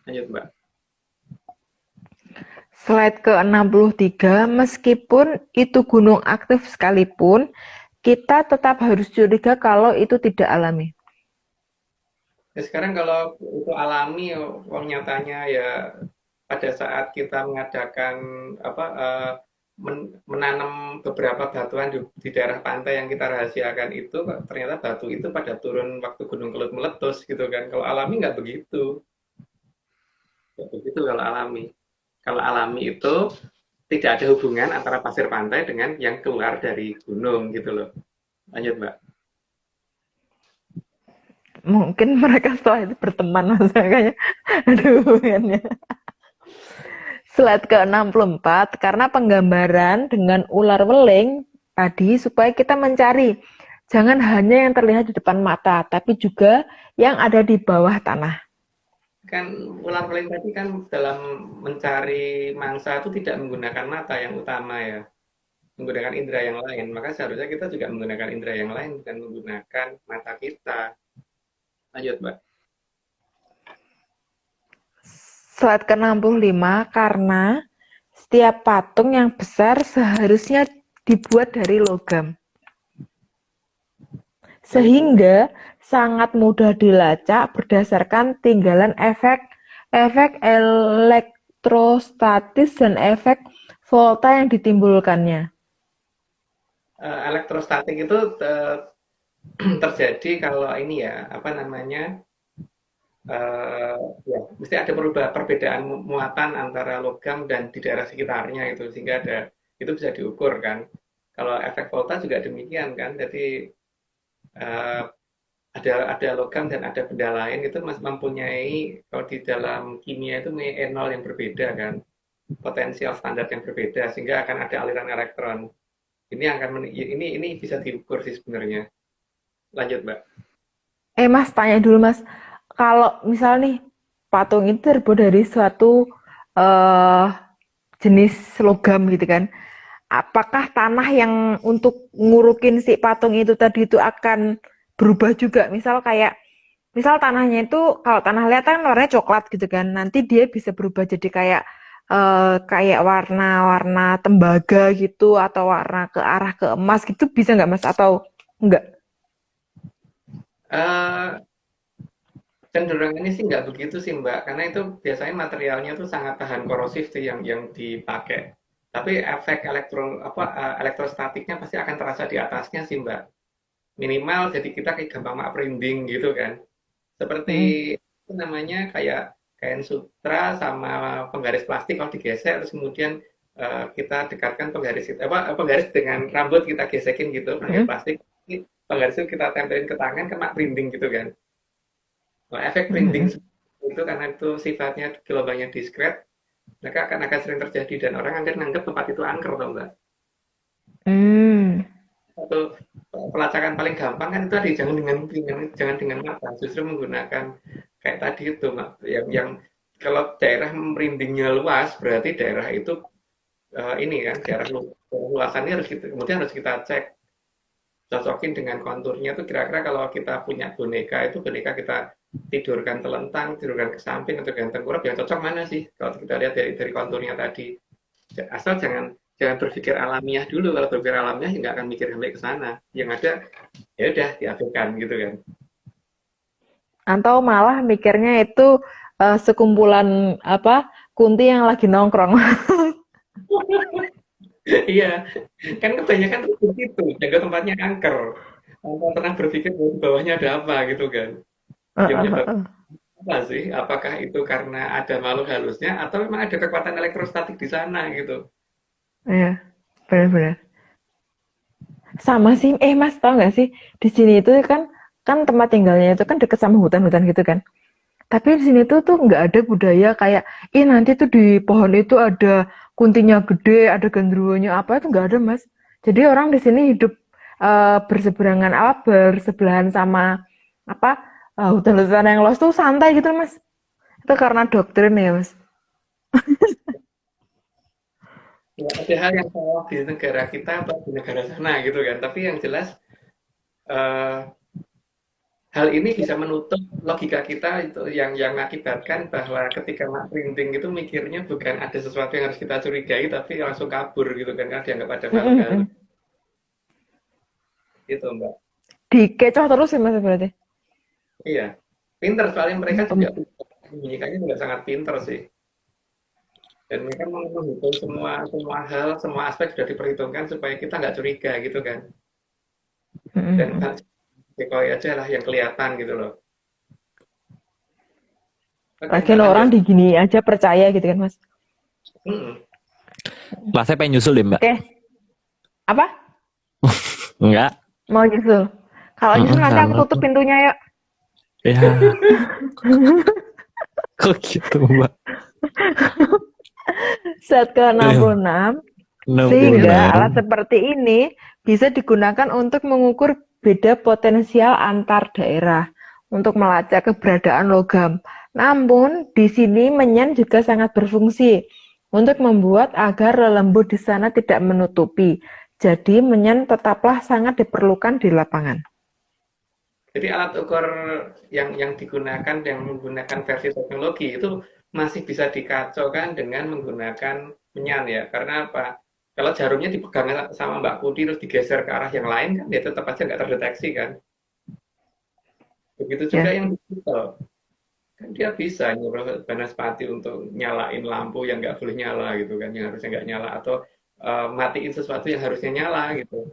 Lanjut Mbak. Slide ke 63, meskipun itu gunung aktif sekalipun, kita tetap harus curiga kalau itu tidak alami. Ya, sekarang kalau itu alami, nyatanya ya pada saat kita mengadakan menanam beberapa batuan di daerah pantai yang kita rahasiakan itu, ternyata batu itu pada turun waktu gunung kelut meletus gitu kan. Kalau alami nggak begitu. Begitu kalau alami. Kalau alami itu tidak ada hubungan antara pasir pantai dengan yang keluar dari gunung gitu loh. Lanjut, Mbak. Mungkin mereka setelah itu berteman mas kayaknya ada hubungannya. Slide ke-64 karena penggambaran dengan ular weling tadi supaya kita mencari jangan hanya yang terlihat di depan mata tapi juga yang ada di bawah tanah. Kan ular weling tadi kan dalam mencari mangsa itu tidak menggunakan mata yang utama ya, menggunakan indera yang lain. Maka seharusnya kita juga menggunakan indera yang lain bukan menggunakan mata kita. Lanjut, Mbak. Slide ke-65 karena setiap patung yang besar seharusnya dibuat dari logam. Sehingga sangat mudah dilacak berdasarkan tinggalan efek elektrostatis dan efek volta yang ditimbulkannya. Elektrostatik itu terjadi kalau ini ya, apa namanya, ya, mesti ada perbedaan muatan antara logam dan di daerah sekitarnya itu, sehingga itu bisa diukur kan. Kalau efek volta juga demikian kan, jadi ada logam dan ada benda lain itu mempunyai, kalau di dalam kimia itu mempunyai E0 yang berbeda kan, potensial standar yang berbeda, sehingga akan ada aliran elektron. Ini bisa diukur sih sebenarnya. Lanjut, Mbak. Mas, tanya dulu mas, kalau misal nih patung itu terbuat dari suatu jenis logam gitu kan, apakah tanah yang untuk ngurukin si patung itu tadi itu akan berubah juga? Misal tanahnya itu kalau tanah liat kan warnanya coklat gitu kan, nanti dia bisa berubah jadi kayak warna-warna tembaga gitu atau warna ke arah ke emas gitu, bisa nggak mas atau enggak? Cenderungannya sih nggak begitu sih Mbak, karena itu biasanya materialnya tuh sangat tahan korosif tuh yang dipakai. Tapi efek elektrostatiknya pasti akan terasa di atasnya sih Mbak. Minimal jadi kita kayak gampang merinding gitu kan. Seperti itu namanya kayak kain sutra sama penggaris plastik kalau digesek terus kemudian kita dekatkan penggaris dengan rambut kita gesekin gitu pakai plastik. Penggaris itu kita tempelin ke tangan kena merinding gitu kan. Nah, efek printing itu karena itu sifatnya gelombangnya diskret, maka akan sering terjadi dan orang akan menganggap tempat itu angker, tau Mbak. Satu pelacakan paling gampang kan itu tadi jangan dengan mata, justru menggunakan kayak tadi itu, yang kalau daerah merindingnya luas berarti daerah itu ini kan daerah luasannya kemudian harus kita cek, cocokin dengan konturnya tuh kira-kira kalau kita punya boneka kita tidurkan telentang, tidurkan ke samping atau gantung kurap yang cocok mana sih kalau kita lihat dari konturnya tadi. Asal jangan berpikir alamiah dulu. Kalau berpikir alamiah nggak akan mikir sampai ke sana. Yang ada ya udah diabaikan gitu kan. Atau malah mikirnya itu sekumpulan kunti yang lagi nongkrong. Iya, kan kebanyakan begitu, jaga tempatnya angker. Tanpa pernah berpikir bahwa di bawahnya ada apa gitu kan. Yang menyebabkan apa sih? Apakah itu karena ada makhluk halusnya atau memang ada kekuatan elektrostatik di sana gitu? Iya, benar-benar. Sama sih, mas tau nggak sih di sini itu kan tempat tinggalnya itu kan deket sama hutan-hutan gitu kan. Tapi di sini tuh nggak ada budaya kayak, nanti tuh di pohon itu ada kuntinya gede, ada genderuwonya apa, itu nggak ada mas. Jadi orang di sini hidup bersebelahan sama hutan-hutan yang luas tuh santai gitu mas. Itu karena doktrin ya mas. Ya, ada hal yang salah di negara kita atau di negara sana gitu kan. Tapi yang jelas hal ini bisa menutup logika kita itu yang mengakibatkan bahwa ketika mak printing itu mikirnya bukan ada sesuatu yang harus kita curigai tapi langsung kabur gitu kan, karena dianggap ada makhluk halus. Gitu Mbak. Dikecoh terus ya mas berarti? Iya, pinter soalnya mereka juga membunyikannya juga sangat pinter sih. Dan mereka menghitung semua hal, semua aspek sudah diperhitungkan supaya kita nggak curiga gitu kan. Dan decoy aja lah yang kelihatan gitu loh. Oke, Lagian Mbak, lanjut. orang digini aja percaya gitu kan, Mas. Mm-mm. Lah saya pengen nyusul deh Mbak. Oke, apa? Enggak. Mau nyusul? Kalau nyusul nanti aku Karena tutup pintunya yuk. ya kok gitu Mbak. Set ke-66, 66. sehingga alat seperti ini bisa digunakan untuk mengukur beda potensial antar daerah untuk melacak keberadaan logam. Namun, di sini menyan juga sangat berfungsi untuk membuat agar lelembut di sana tidak menutupi. Jadi, menyan tetaplah sangat diperlukan di lapangan. Jadi alat ukur yang digunakan, yang menggunakan versi teknologi itu masih bisa dikacaukan dengan menggunakan menyan ya. Karena apa? Kalau jarumnya dipegang sama Mbak Putih terus digeser ke arah yang lain kan, dia tetap aja nggak terdeteksi kan. Begitu juga Ya. yang digital. Kan dia bisa nyuruh Banaspati untuk nyalain lampu yang nggak boleh nyala gitu kan, yang harusnya nggak nyala, atau matiin sesuatu yang harusnya nyala gitu.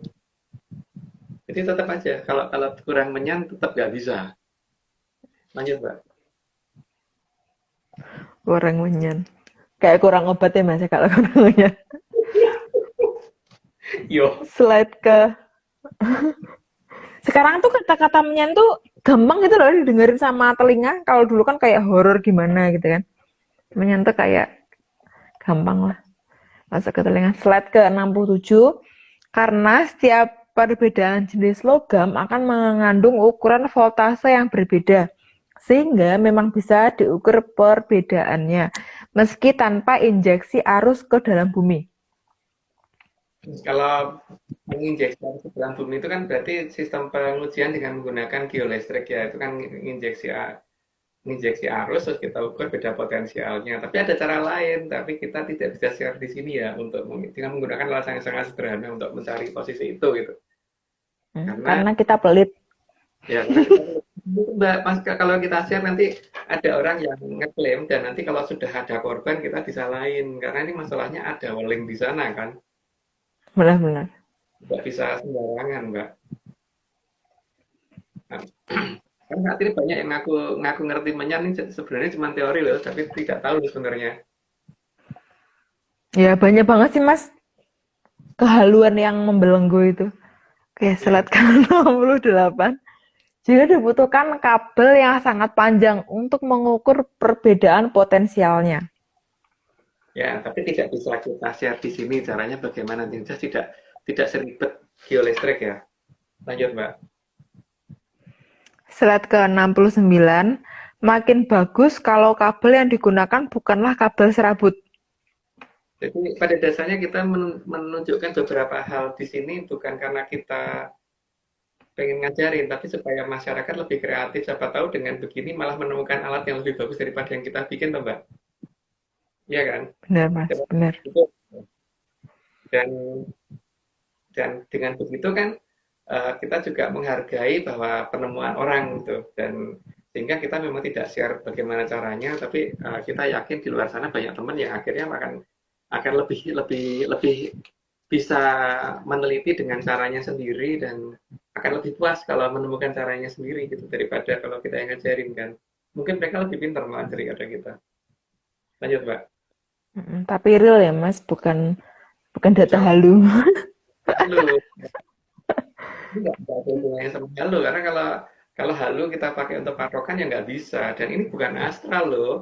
Jadi tetap aja kalau kurang menyan tetap nggak bisa. Lanjut Mbak. Kurang menyan. Kayak kurang obat ya Mas ya kalau kurang menyan. Yo, Slide ke... Sekarang tuh kata-kata menyan tuh gampang gitu loh didengerin sama telinga. Kalau dulu kan kayak horor gimana gitu kan. Menyan tuh kayak gampang lah masuk ke telinga. Slide ke 67. Karena setiap perbedaan jenis logam akan mengandung ukuran voltase yang berbeda. Sehingga memang bisa diukur perbedaannya meski tanpa injeksi arus ke dalam bumi. kalau menginjeksi arus ke dalam bumi itu kan berarti sistem pengujian dengan menggunakan geolistrik ya. Itu kan menginjeksi arus terus kita ukur beda potensialnya. Tapi ada cara lain, tapi kita tidak bisa share di sini ya untuk dengan menggunakan alat yang sangat sederhana untuk mencari posisi itu gitu. Karena kita pelit. Ya, karena kita Mbak, kalau kita share nanti ada orang yang ngeklaim dan nanti kalau sudah ada korban kita disalahin karena ini masalahnya ada link di sana kan, Benar-benar. nggak bisa sembarangan Mbak. Nah, kan saat ini banyak yang ngaku ngerti menyan ini sebenarnya cuma teori loh, tapi tidak tahu sebenarnya. Ya banyak banget sih Mas kehaluan yang membelenggu itu. Kayak slide ke-68. Jika dibutuhkan kabel yang sangat panjang untuk mengukur perbedaan potensialnya. Ya, tapi tidak bisa kita share di sini caranya bagaimana, tidak seribet geolistrik ya. Lanjut Mbak. Slide ke-69, makin bagus kalau kabel yang digunakan bukanlah kabel serabut. Jadi pada dasarnya kita menunjukkan beberapa hal di sini bukan karena kita pengen ngajarin, tapi supaya masyarakat lebih kreatif. Siapa tahu dengan begini malah menemukan alat yang lebih bagus daripada yang kita bikin, toh, Mbak. Iya kan? Benar Mas, benar. Dan dengan begitu kan kita juga menghargai bahwa penemuan orang gitu, dan sehingga kita memang tidak share bagaimana caranya, tapi kita yakin di luar sana banyak teman yang akhirnya akan lebih bisa meneliti dengan caranya sendiri dan akan lebih puas kalau menemukan caranya sendiri gitu daripada kalau kita yang ngajarin kan. Mungkin mereka lebih pintar malah daripada kita. Lanjut Mbak. Tapi real ya Mas, bukan data halu. Halu. Tidak ada hubungannya sama halu karena kalau halu kita pakai untuk patokan ya nggak bisa, dan ini bukan astral loh.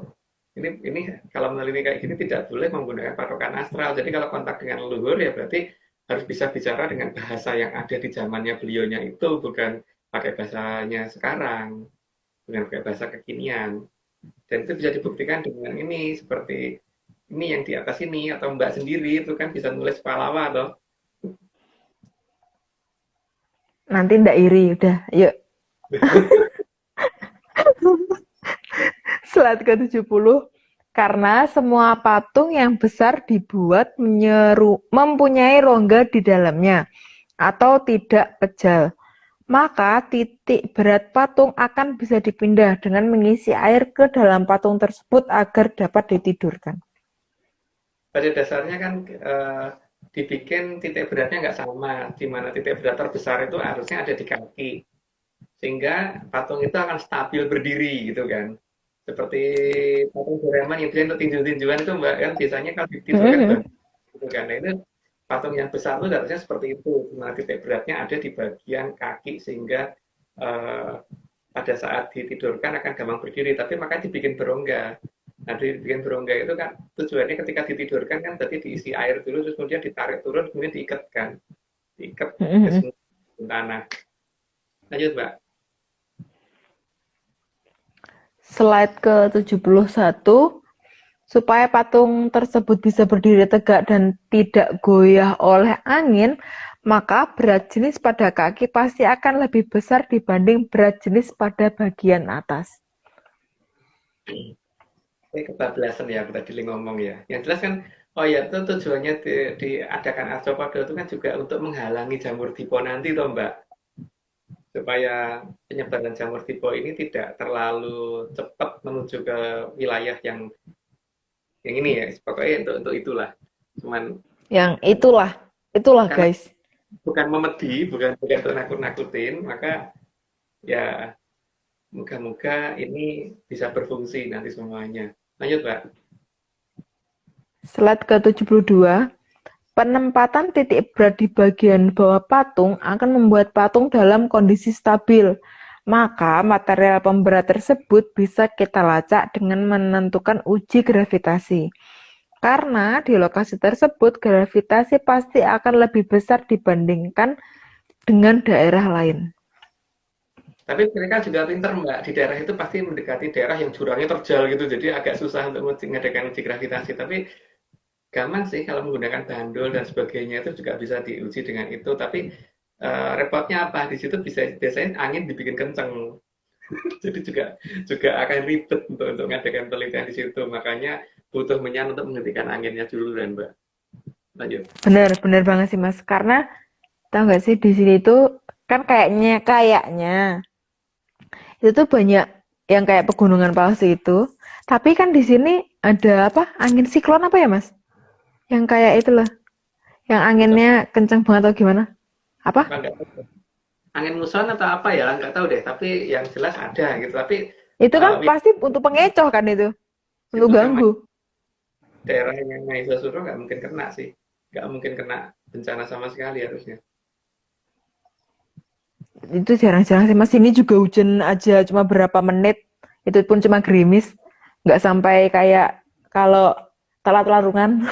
Ini kalau meneliti kayak gini tidak boleh menggunakan patokan astral. Jadi kalau kontak dengan leluhur ya berarti harus bisa bicara dengan bahasa yang ada di zamannya beliaunya itu, bukan pakai bahasanya sekarang, bukan pakai bahasa kekinian. Dan itu bisa dibuktikan dengan ini, seperti ini yang di atas ini, atau Mbak sendiri itu kan bisa nulis pahlawa toh. Nanti ndak iri, udah, yuk. Slide ke-70, karena semua patung yang besar dibuat mempunyai rongga di dalamnya atau tidak pejal, maka titik berat patung akan bisa dipindah dengan mengisi air ke dalam patung tersebut agar dapat ditidurkan. Pada dasarnya kan dibikin titik beratnya nggak sama, di mana titik berat terbesar itu harusnya ada di kaki, sehingga patung itu akan stabil berdiri gitu kan. seperti patung Doraemon yang dia untuk tinju-tinjuan itu Mbak kan biasanya kalau ditidur kan bagus gitu kan. Nah, itu patung yang besar itu harusnya seperti itu. Nah, titik beratnya ada di bagian kaki sehingga eh, pada saat ditidurkan akan gampang berdiri, tapi makanya dibikin berongga. Nah, dibikin berongga itu kan tujuannya ketika ditidurkan kan berarti diisi air dulu, terus kemudian ditarik turun, kemudian diikat kan, diikat ke tanah. Lanjut, Mbak. Slide ke-71, supaya patung tersebut bisa berdiri tegak dan tidak goyah oleh angin, maka berat jenis pada kaki pasti akan lebih besar dibanding berat jenis pada bagian atas. Ini kebablasan ya, aku tadi ngomong ya. Yang jelas kan, oh ya itu tujuannya diadakan arthropoda itu kan juga untuk menghalangi jamur tipe nanti toh Mbak. Supaya penyebaran jamur tipe ini tidak terlalu cepat menuju ke wilayah yang ini ya, pokoknya untuk itulah. Cuman Yang itulah karena guys. bukan memedi, bukan untuk nakut-nakutin, maka ya moga-moga ini bisa berfungsi nanti semuanya. Lanjut, Mbak. Slide ke-72, penempatan titik berat di bagian bawah patung akan membuat patung dalam kondisi stabil. Maka material pemberat tersebut bisa kita lacak dengan menentukan uji gravitasi. Karena di lokasi tersebut gravitasi pasti akan lebih besar dibandingkan dengan daerah lain. Tapi mereka juga pinter Mbak, di daerah itu pasti mendekati daerah yang jurangnya terjal gitu, jadi agak susah untuk mengadakan uji gravitasi. Tapi gampang sih kalau menggunakan bandul dan sebagainya itu juga bisa diuji dengan itu. Tapi repotnya apa? Di situ biasanya angin dibikin kenceng, jadi juga akan ribet untuk mengadakan penelitian di situ. Makanya butuh menyan untuk menghentikan anginnya dulu dan Mbak. Lanjut. Benar banget sih Mas. Karena tahu nggak sih di sini tuh kan kayaknya itu tuh banyak yang kayak pegunungan palsu itu. Tapi kan di sini ada apa? Angin siklon apa ya Mas? Yang kayak itulah. Yang anginnya kencang banget atau gimana? Apa? Angin muson atau apa ya? Nggak tahu deh. Tapi yang jelas ada gitu. Tapi Itu kan pasti untuk pengecoh kan itu. Untuk ganggu. Daerah yang Mahisa Suro nggak mungkin kena sih. Nggak mungkin kena bencana sama sekali harusnya. Itu jarang-jarang sih Mas. Ini juga hujan aja cuma berapa menit. Itu pun cuma gerimis. Nggak sampai kayak kalau telat larungan.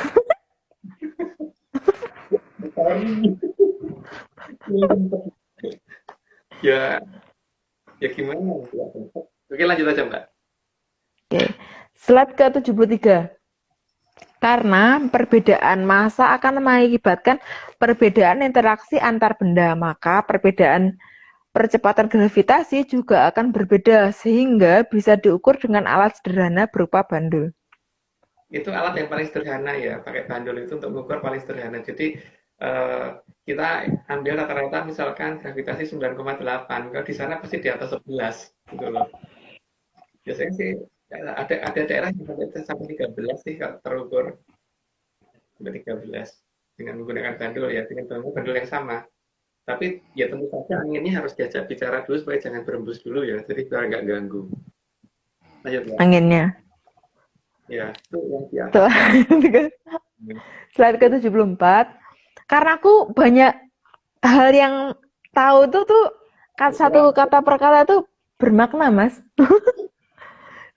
ya gimana? Oke, lanjut aja Mbak. Oke. Slide ke-73. Karena perbedaan massa akan mengakibatkan perbedaan interaksi antar benda, maka perbedaan percepatan gravitasi juga akan berbeda, sehingga bisa diukur dengan alat sederhana berupa bandul. Itu alat yang paling sederhana ya, pakai bandul itu untuk mengukur paling sederhana. Jadi kita ambil rata-rata misalkan gravitasi 9,8, kalau di sana pasti di atas 11 gitu loh. Biasanya sih ada daerah yang sampai 13 sih kalau terukur sampai 13 dengan menggunakan bandul ya, dengan bandul yang sama. Tapi ya tentu saja anginnya harus diajak bicara dulu supaya jangan berembus dulu ya, jadi biar nggak ganggu. Lanjut ya. Anginnya. Ya, itu yang di atas. Slide ke-74. Karena aku banyak hal yang tahu tuh satu kata per kata tuh bermakna, Mas.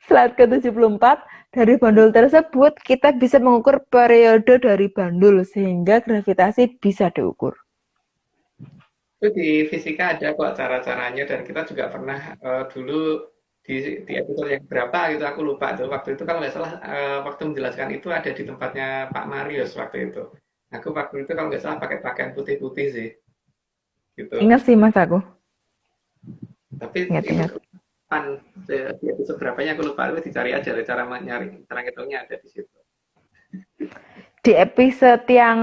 Slide ke-74, dari bandul tersebut kita bisa mengukur periode dari bandul sehingga gravitasi bisa diukur. Itu di fisika ada kok cara-caranya dan kita juga pernah dulu di episode yang berapa gitu aku lupa tuh waktu itu kalau nggak salah waktu menjelaskan itu ada di tempatnya Pak Marius waktu itu. Aku waktu itu kalau nggak salah pakai pakaian putih-putih sih. Gitu. Ingat sih Mas aku. Tapi ingat. Di episode berapanya aku lupa, itu dicari aja cara nyari, cara ngitungnya ada di situ. Di episode yang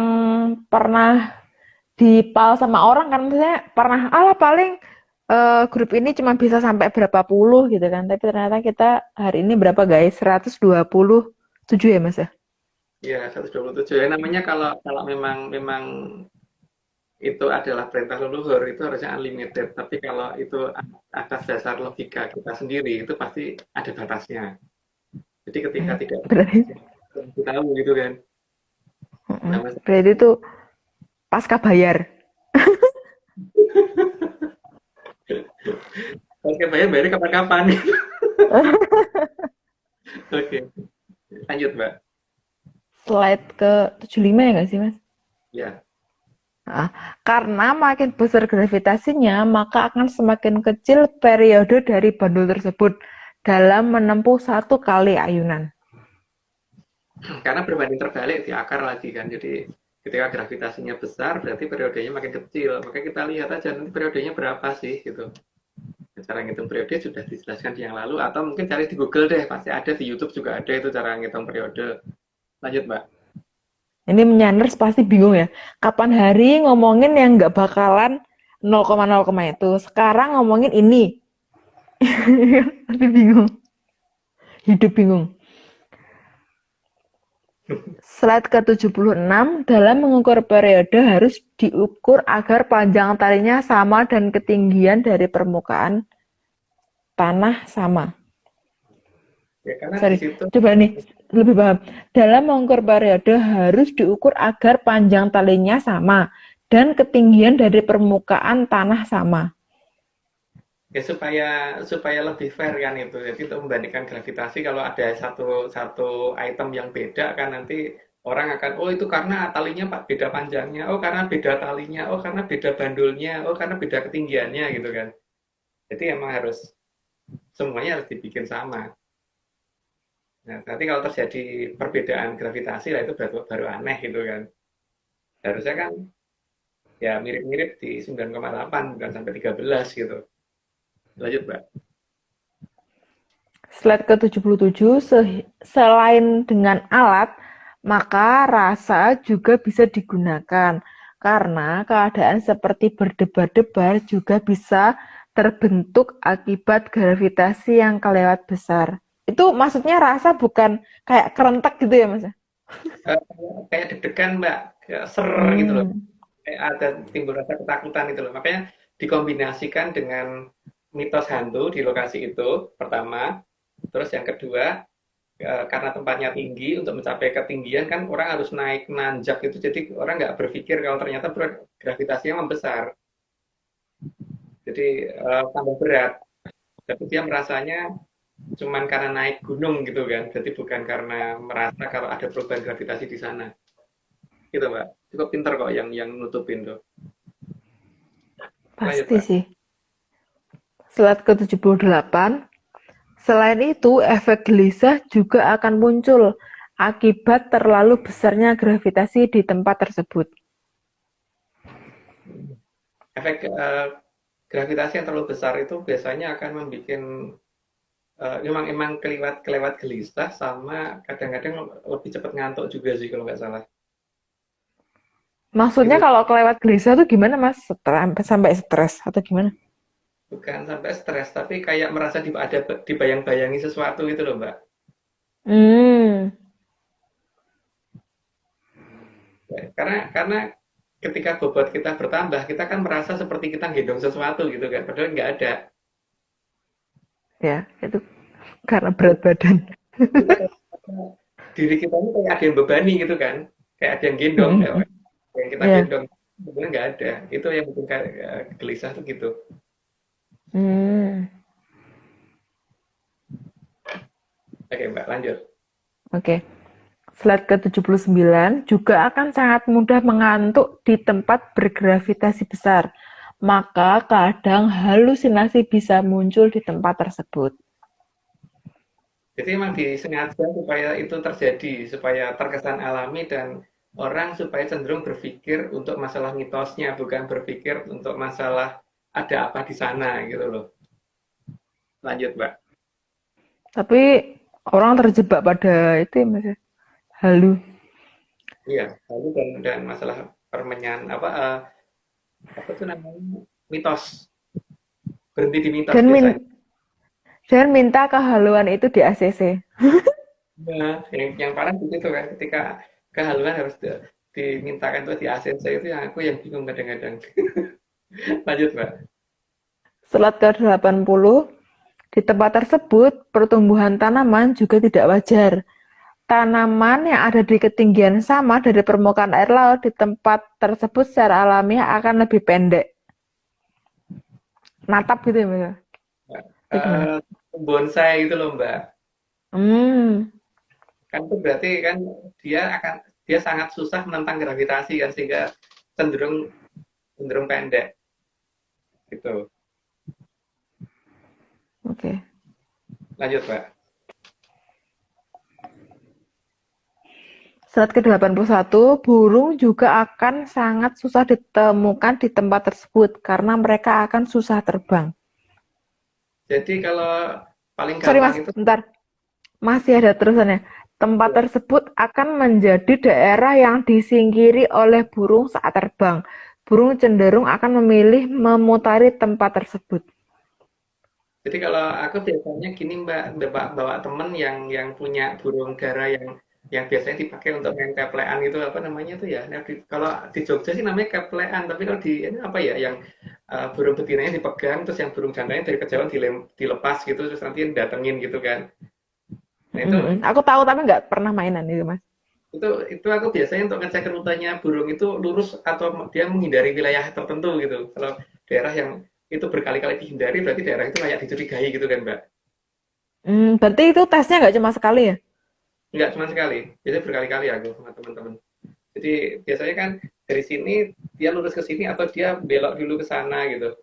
pernah dipal sama orang kan, misalnya pernah paling grup ini cuma bisa sampai berapa puluh gitu kan, tapi ternyata kita hari ini berapa guys, 127 ya Mas ya? Iya 127 ya namanya kalau memang itu adalah perintah leluhur, itu harusnya unlimited. Tapi kalau itu atas dasar logika kita sendiri, itu pasti ada batasnya. Jadi ketika tidak ada Berarti, batasnya, kita tahu gitu kan. Nah, Mas, berarti itu pasca bayar. oke, bayar kapan-kapan. Oke, lanjut Mbak. Slide ke 75 ya nggak sih, Mas? Ya, Nah, karena makin besar gravitasinya, maka akan semakin kecil periode dari bandul tersebut dalam menempuh 1 kali ayunan. karena berbanding terbalik di akar lagi kan. Jadi ketika gravitasinya besar, berarti periodenya makin kecil. Maka kita lihat aja nanti periodenya berapa sih gitu. Cara ngitung periode sudah dijelaskan di yang lalu, atau mungkin cari di Google deh, pasti ada di YouTube juga ada itu cara ngitung periode. Lanjut Mbak. Ini menyanders pasti bingung ya. Kapan hari ngomongin yang nggak bakalan 0,0, itu. Sekarang ngomongin ini. Pasti bingung. Hidup bingung. Slide ke-76, dalam mengukur periode harus diukur agar panjang talinya sama dan ketinggian dari permukaan tanah sama. Ya, karena Sorry, di situ coba nih, lebih paham. Dalam mengukur periode harus diukur agar panjang talinya sama dan ketinggian dari permukaan tanah sama. ya supaya lebih fair kan itu. Jadi untuk membandingkan gravitasi, kalau ada satu item yang beda kan nanti orang akan, oh itu karena talinya beda panjangnya, oh karena beda talinya, oh karena beda bandulnya, oh karena beda ketinggiannya gitu kan. Jadi emang semuanya harus dibikin sama. Nah, nanti kalau terjadi perbedaan gravitasi lah itu baru aneh gitu kan. Harusnya kan ya mirip-mirip di 9,8 bukan sampai 13 gitu. Lanjut, Mbak. Slide ke-77, selain dengan alat, maka rasa juga bisa digunakan. Karena keadaan seperti berdebar-debar juga bisa terbentuk akibat gravitasi yang kelewat besar. Itu maksudnya rasa bukan kayak kerentak gitu ya, Mas? Kayak deg-degan Mbak, kayak gitu loh, kayak ada timbul rasa ketakutan gitu loh. Makanya dikombinasikan dengan mitos hantu di lokasi itu pertama, terus yang kedua karena tempatnya tinggi, untuk mencapai ketinggian kan orang harus naik nanjak itu, jadi orang nggak berpikir kalau ternyata gravitasinya membesar, jadi tambah berat, tapi dia merasanya cuman karena naik gunung gitu kan, jadi bukan karena merasa kalau ada perubahan gravitasi di sana. Gitu Mbak, cukup pinter kok yang nutupin tuh. Lanjut, Pasti Mbak. sih. Slide ke-78, selain itu efek gelisah juga akan muncul akibat terlalu besarnya gravitasi di tempat tersebut. Efek gravitasi yang terlalu besar itu biasanya akan membuat emang kelewat gelisah, sama kadang-kadang lebih cepat ngantuk juga sih kalau nggak salah. Maksudnya Itu kalau kelewat gelisah tuh gimana, Mas? Sampai stres atau gimana? bukan sampai stres, tapi kayak merasa dibayang-bayangi sesuatu gitu loh Mbak. Karena ketika bobot kita bertambah, kita kan merasa seperti kita gendong sesuatu gitu kan, padahal nggak ada. Ya, itu karena berat badan. Diri kita ini kayak ada yang bebani gitu kan, kayak ada yang gendong, yang kita Ya. gendong sebenarnya nggak ada. Itu yang bikin gelisah tuh gitu. Oke Mbak, lanjut. Oke. Slide ke-79 juga akan sangat mudah mengantuk di tempat bergravitasi besar. Maka kadang halusinasi bisa muncul di tempat tersebut. Jadi emang disengaja supaya itu terjadi, supaya terkesan alami dan orang supaya cenderung berpikir untuk masalah mitosnya, bukan berpikir untuk masalah ada apa di sana gitu loh. Lanjut Mbak. Tapi orang terjebak pada itu ya, Mas. Halu. Iya, lalu dan masalah permenyan apa tuh namanya, mitos, berhenti di mitos biasanya. Dan minta kehaluan itu di ACC. Nah, yang parah begitu kan, ketika kehaluan harus dimintakan untuk di ACC itu yang aku yang bingung kadang-kadang. Lanjut, Mbak. Slide ke-80, di tempat tersebut pertumbuhan tanaman juga tidak wajar. Tanaman yang ada di ketinggian sama dari permukaan air laut di tempat tersebut secara alamiah akan lebih pendek. Natap gitu ya, Mbak? Itu gimana? Bonsai itu loh, Mbak. Hmm, Kan itu berarti kan dia sangat susah menentang gravitasi kan sehingga cenderung cenderung pendek gitu. oke. Lanjut, Mbak. Slide ke-81, burung juga akan sangat susah ditemukan di tempat tersebut karena mereka akan susah terbang. Jadi kalau paling Sorry Mas, gampang itu bentar. Masih ada terusannya. Tempat tersebut akan menjadi daerah yang disingkiri oleh burung saat terbang. Burung cenderung akan memilih memutari tempat tersebut. jadi kalau aku biasanya gini Mbak, bawa temen yang punya burung dara yang biasanya dipakai untuk main keplean itu apa namanya tuh ya. Nah, kalau di Jogja sih namanya keplean, tapi kalau di ini apa ya yang burung betinanya dipegang terus yang burung jantannya dari kejauhan dilepas gitu terus nanti datengin gitu kan. Nah itu Aku tahu tapi nggak pernah mainan itu Mas. itu aku biasanya untuk ngecek rutenya burung itu lurus atau dia menghindari wilayah tertentu gitu. Kalau daerah yang itu berkali-kali dihindari berarti daerah itu layak dicurigai gitu kan Mbak. Berarti itu tesnya nggak cuma sekali ya? Enggak cuma sekali, biasanya berkali-kali aku sama teman-teman. Jadi biasanya kan dari sini dia lurus ke sini atau dia belok dulu ke sana gitu.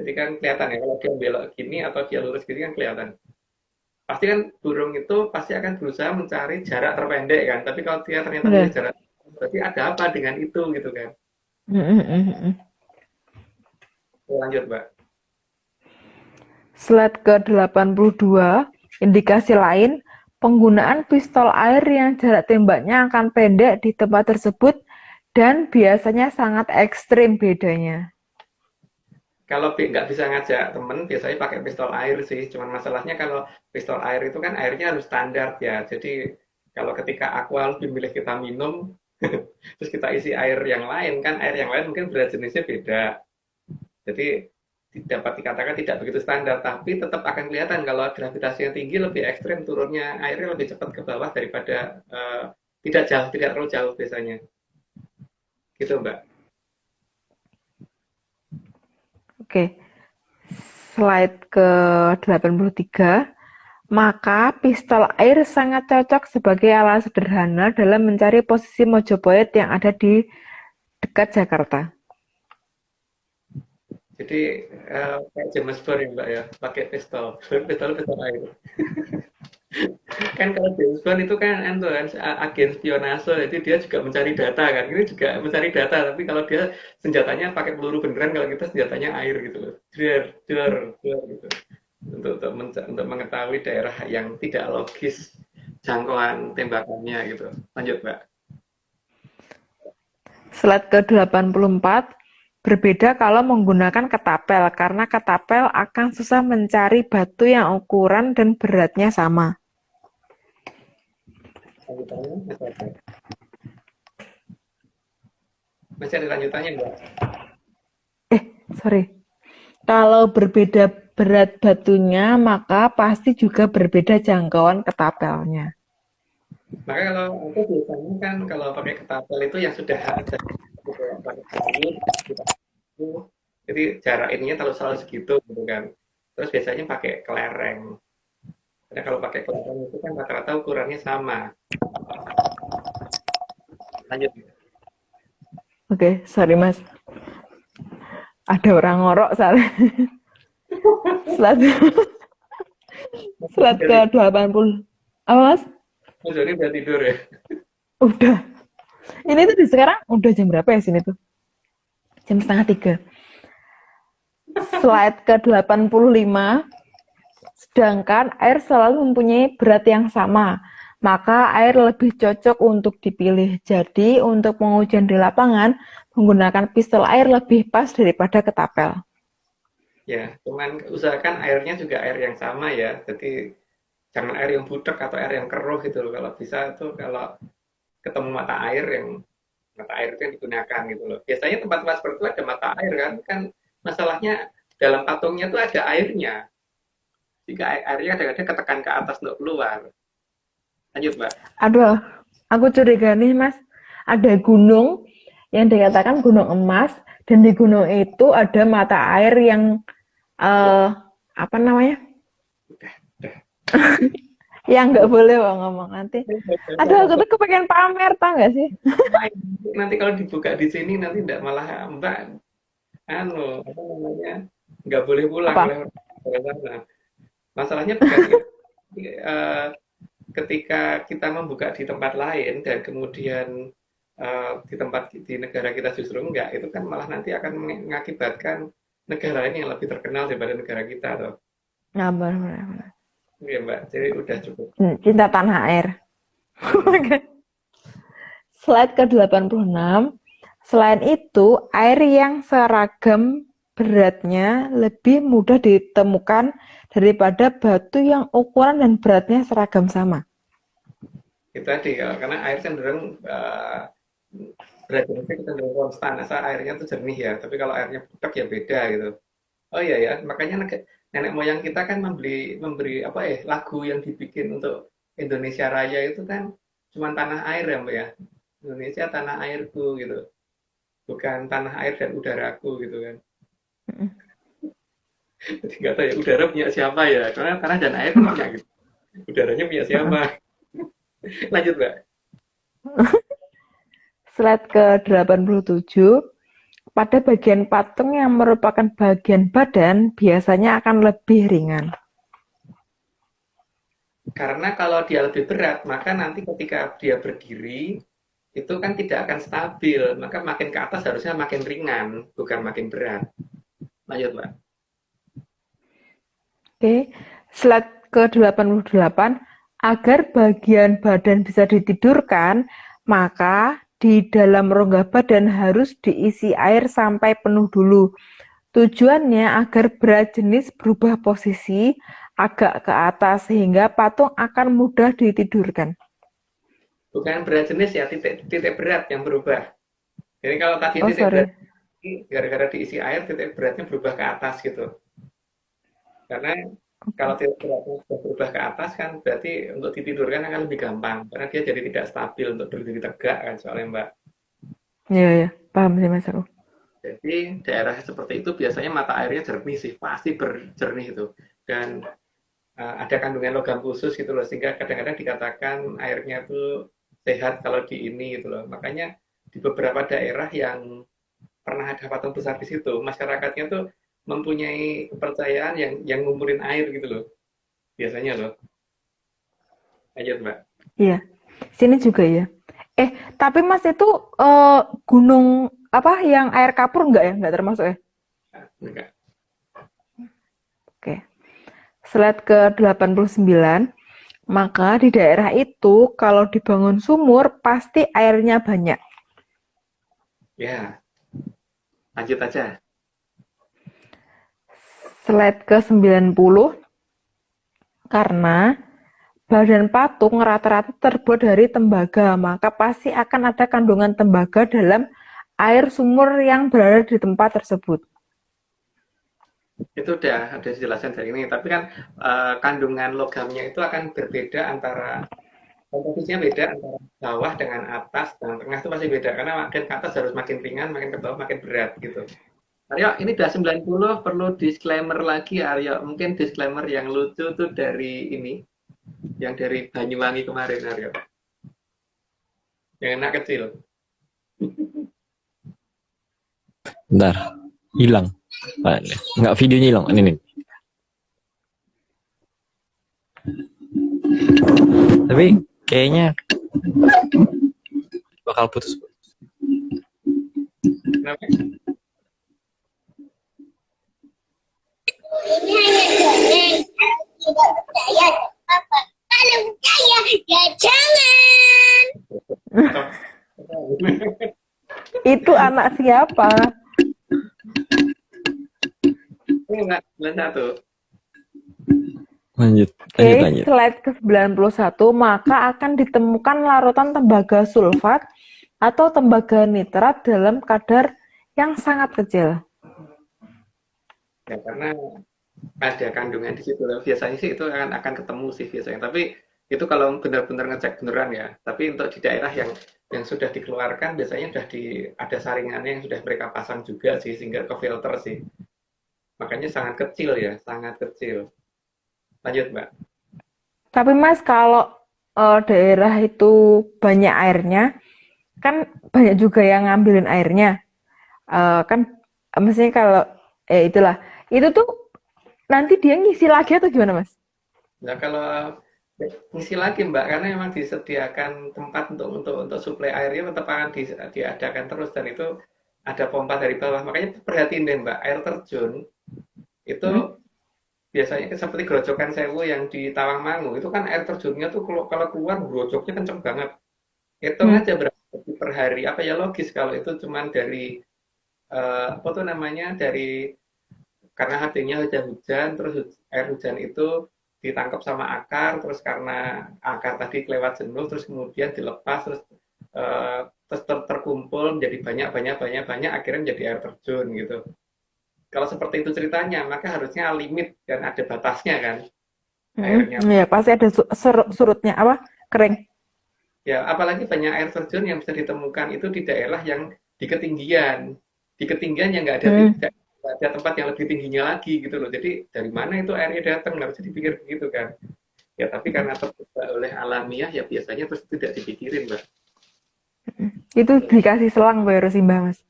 Jadi kan kelihatan ya kalau dia belok gini atau dia lurus gini kan kelihatan. Pasti kan burung itu pasti akan berusaha mencari jarak terpendek kan. Tapi kalau dia ternyata milih Benar. jarak berarti ada apa dengan itu gitu kan. Lanjut Mbak. Slide ke-82, indikasi lain, penggunaan pistol air yang jarak tembaknya akan pendek di tempat tersebut dan biasanya sangat ekstrim bedanya. Kalau nggak bisa ngajak temen, biasanya pakai pistol air sih. Cuman masalahnya kalau pistol air itu kan airnya harus standar ya. Jadi kalau ketika aqua lebih milih kita minum, terus kita isi air yang lain, kan air yang lain mungkin berat jenisnya beda. Jadi dapat dikatakan tidak begitu standar, tapi tetap akan kelihatan kalau gravitasi yang tinggi lebih ekstrim, turunnya airnya lebih cepat ke bawah daripada tidak jauh, tidak terlalu jauh biasanya. Gitu Mbak. Oke, slide ke-83, maka pistol air sangat cocok sebagai alat sederhana dalam mencari posisi Mojopahit yang ada di dekat Jakarta. Jadi kayak James Bond ya Mbak ya, pakai pistol air. Kan kalau James Bond itu kan agen spionase, jadi dia juga mencari data kan. Ini juga mencari data, tapi kalau dia senjatanya pakai peluru beneran, kalau kita senjatanya air gitu loh. Jer gitu. Untuk mengetahui daerah yang tidak logis jangkauan tembakannya gitu. Lanjut, Mbak. Slide ke-84, berbeda kalau menggunakan ketapel, karena ketapel akan susah mencari batu yang ukuran dan beratnya sama. Lanjutannya masih ada lanjutannya, Mbak. Sorry. Kalau berbeda berat batunya, maka pasti juga berbeda jangkauan ketapelnya. Maka kalau aku biasanya kan kalau pakai ketapel itu yang sudah ada pakai kayu, jadi jarak ininya selalu segitu gitu kan. Terus biasanya pakai kelereng. Karena kalau pakai kelereng itu kan rata-rata ukurannya sama. Lanjut. Oke, sorry Mas. Ada orang ngorok soalnya. Slide ke-80. Apa Mas? Mas Joni udah tidur ya? Udah. Ini tuh sekarang udah jam berapa ya sini tuh? Jam 2:30. Slide ke-85. Sedangkan air selalu mempunyai berat yang sama, maka air lebih cocok untuk dipilih. Jadi, untuk pengujian di lapangan, menggunakan pistol air lebih pas daripada ketapel. Ya, cuman usahakan airnya juga air yang sama ya. Jadi jangan air yang butek atau air yang keruh gitu loh. Kalau bisa tuh kalau ketemu mata air yang mata air itu yang digunakan gitu loh. Biasanya tempat-tempat seperti itu ada mata air kan masalahnya dalam patungnya tuh ada airnya. Jika airnya kadang-kadang ketekan ke atas untuk keluar. Lanjut, Mbak. Aduh, aku curiga nih Mas, ada gunung yang dikatakan gunung emas, dan di gunung itu ada mata air yang apa namanya? Yang nggak boleh ngomong nanti. Aduh, aku tuh kepengen pamer, tau nggak sih? Nanti kalau dibuka di sini nanti enggak malah Mbak apa namanya? Nggak boleh pulang Apa? oleh orang sana. Masalahnya bukan itu. Ketika kita membuka di tempat lain dan kemudian di negara kita justru enggak, itu kan malah nanti akan mengakibatkan negara lain yang lebih terkenal daripada negara kita toh. Nah, benar. Iya Mbak, jadi udah cukup. Cinta tanah air. Slide ke-86. Selain itu, air yang seragam beratnya lebih mudah ditemukan daripada batu yang ukuran dan beratnya seragam sama. Itu tadi, karena air cenderung beratnya cenderung konstan, asal airnya itu jernih ya. Tapi kalau airnya butek ya beda gitu. Oh iya ya, makanya nenek moyang kita kan memberi apa ya, lagu yang dibikin untuk Indonesia Raya itu kan cuma tanah air ya Mbak ya. Indonesia tanah airku gitu. Bukan tanah air dan udaraku gitu kan. Jadi nggak tahu ya udara punya siapa ya, karena tanah dan air punya gitu. Udaranya punya siapa? Lanjut Mbak. Slide ke-87. Pada bagian patung yang merupakan bagian badan biasanya akan lebih ringan. Karena kalau dia lebih berat, maka nanti ketika dia berdiri itu kan tidak akan stabil, maka makin ke atas harusnya makin ringan, bukan makin berat. Lanjut Mbak. Oke, slide ke-88. Agar bagian badan bisa ditidurkan, maka di dalam rongga badan harus diisi air sampai penuh dulu. Tujuannya agar berat jenis berubah posisi agak ke atas sehingga patung akan mudah ditidurkan. Bukan berat jenis ya, titik berat yang berubah. Jadi kalau tadi Oh, titik sorry. berat gara-gara diisi air, titik beratnya berubah ke atas gitu. Karena kalau titik beratnya sudah berubah ke atas kan berarti untuk ditidurkan akan lebih gampang. Karena dia jadi tidak stabil untuk berdiri tegak kan soalnya Mbak. Iya, paham sih Mas aku. Jadi daerah seperti itu biasanya mata airnya jernih sih, pasti berjernih itu. Dan ada kandungan logam khusus gitu loh, sehingga kadang-kadang dikatakan airnya itu sehat kalau di ini gitu loh. Makanya di beberapa daerah yang pernah ada patung besar di situ, masyarakatnya tuh mempunyai kepercayaan yang ngumurin air gitu loh. Biasanya loh. Lanjut Mbak. Iya, sini juga ya. Tapi Mas itu gunung apa yang air kapur enggak ya? Enggak termasuk ya? Enggak. Oke. Slide ke-89. Maka di daerah itu kalau dibangun sumur pasti airnya banyak. Ya. Lanjut aja. Slide ke-90. Karena badan patung rata-rata terbuat dari tembaga, maka pasti akan ada kandungan tembaga dalam air sumur yang berada di tempat tersebut. Itu udah ada dijelasin dari ini, tapi kan kandungan logamnya itu akan berbeda antara komposisinya beda antara bawah dengan atas dan tengah itu pasti beda karena makin ke atas harus makin ringan, makin ke bawah makin berat gitu. Aryo, ini udah 90, perlu disclaimer lagi Aryo. Mungkin disclaimer yang lucu tuh dari ini, yang dari Banyuwangi kemarin Aryo. Yang anak kecil. Bentar, hilang. Nggak, videonya hilang. Ini nih. Tapi kayaknya bakal putus. Kenapa? Ini hanya dongeng. Kalau tidak percaya, apa? Kalau percaya, ya jangan. Itu anak siapa? Enggak, satu. Lanjut. Slide ke-91, maka akan ditemukan larutan tembaga sulfat atau tembaga nitrat dalam kadar yang sangat kecil? Ya, karena ada kandungan di situ. Biasanya sih itu akan ketemu sih biasanya. Tapi itu kalau benar-benar ngecek beneran ya. Tapi untuk di daerah yang sudah dikeluarkan biasanya sudah ada saringannya yang sudah mereka pasang juga sih sehingga ke filter sih. Makanya sangat kecil ya, sangat kecil. Lanjut, Mbak. Tapi Mas, kalau daerah itu banyak airnya, kan banyak juga yang ngambilin airnya. Kan maksudnya kalau itulah, itu tuh nanti dia ngisi lagi atau gimana Mas? Nah, kalau ngisi lagi Mbak, karena memang disediakan tempat untuk suplai airnya tetap akan diadakan terus dan itu ada pompa dari bawah. Makanya perhatiin deh Mbak, air terjun itu biasanya seperti Grojogan Sewu yang di Tawangmangu itu kan air terjunnya tuh kalau keluar grojoknya kenceng banget. Hitung aja berapa per hari. Apa ya logis kalau itu cuman dari apa tuh namanya dari karena hatinya hujan-hujan terus air hujan itu ditangkap sama akar terus karena akar tadi kelewat jenuh terus kemudian dilepas terus terkumpul menjadi banyak akhirnya menjadi air terjun gitu. Kalau seperti itu ceritanya maka harusnya limit dan ada batasnya kan airnya. Ya pasti ada surutnya apa kering. Ya apalagi banyak air terjun yang bisa ditemukan itu di daerah yang di ketinggian yang nggak ada tempat yang lebih tingginya lagi gitu loh. Jadi dari mana itu airnya datang nggak bisa dipikir begitu kan. Ya tapi karena terbuka oleh alamiah ya biasanya terus tidak dipikirin Mbak. Itu dikasih selang baru Mbak Mas.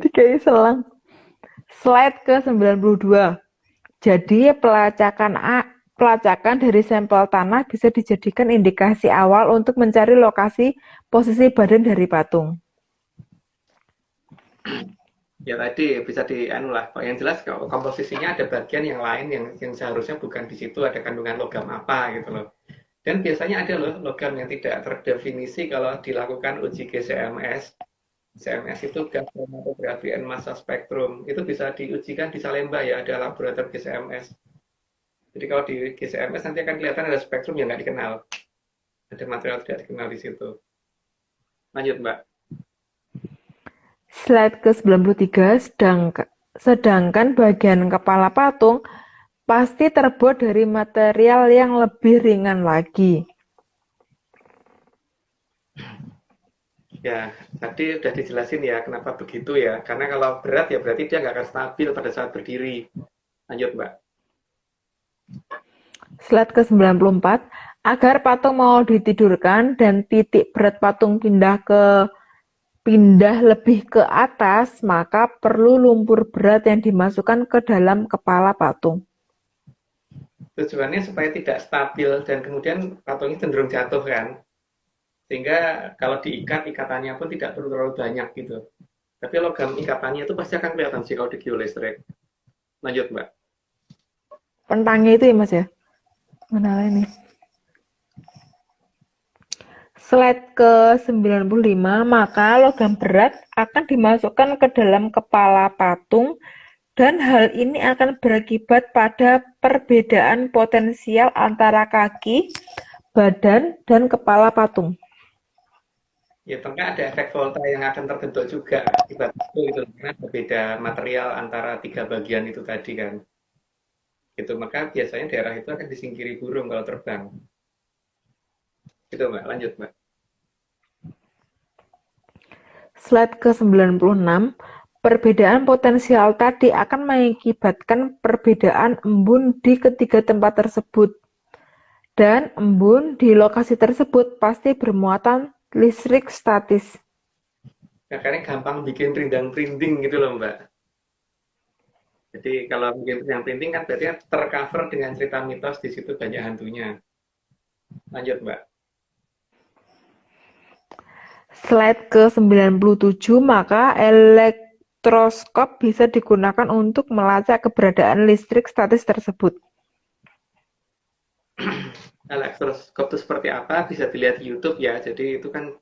Dikasih selang. Slide ke-92. Jadi pelacakan dari sampel tanah bisa dijadikan indikasi awal untuk mencari lokasi posisi badan dari patung. Ya tadi bisa lah. Yang jelas komposisinya ada bagian yang lain yang seharusnya bukan di situ ada kandungan logam apa gitu loh. Dan biasanya ada loh logam yang tidak terdefinisi kalau dilakukan uji GCMS. GCMS itu gas kromatografi and massa spektrum. Itu bisa diujikan di Salemba ya, ada laboratorium GCMS. Jadi kalau di GCMS nanti akan kelihatan ada spektrum yang nggak dikenal. Ada material tidak dikenal di situ. Lanjut Mbak. Slide ke-93, sedangkan bagian kepala patung pasti terbuat dari material yang lebih ringan lagi. Ya, tadi udah dijelasin ya kenapa begitu ya. Karena kalau berat ya berarti dia nggak akan stabil pada saat berdiri. Lanjut Mbak. Slide ke-94, agar patung mau ditidurkan dan titik berat patung pindah lebih ke atas, maka perlu lumpur berat yang dimasukkan ke dalam kepala patung. Tujuannya supaya tidak stabil dan kemudian patungnya cenderung jatuh kan. Sehingga kalau diikat, ikatannya pun tidak perlu terlalu banyak gitu. Tapi logam ikatannya itu pasti akan kelihatan sih kalau di geolistrik. Lanjut Mbak. Pentangnya itu ya Mas ya? Mana ini? Slide ke-95, maka logam berat akan dimasukkan ke dalam kepala patung dan hal ini akan berakibat pada perbedaan potensial antara kaki, badan, dan kepala patung. Ya tentunya ada efek volta yang akan terbentuk juga akibat itu karena berbeda material antara tiga bagian itu tadi kan. Gitu maka biasanya daerah itu akan disingkiri burung kalau terbang. Gitu Mbak, lanjut Mbak. Slide ke-96, perbedaan potensial tadi akan mengakibatkan perbedaan embun di ketiga tempat tersebut. Dan embun di lokasi tersebut pasti bermuatan listrik statis. Nah, karena gampang bikin rindang-rinding gitu loh Mbak. Jadi kalau bikin rindang-rinding kan berarti tercover dengan cerita mitos di situ banyak hantunya. Lanjut Mbak. Slide ke-97, maka elektroskop bisa digunakan untuk melacak keberadaan listrik statis tersebut. Elektroskop itu seperti apa bisa dilihat di YouTube ya. Jadi itu kan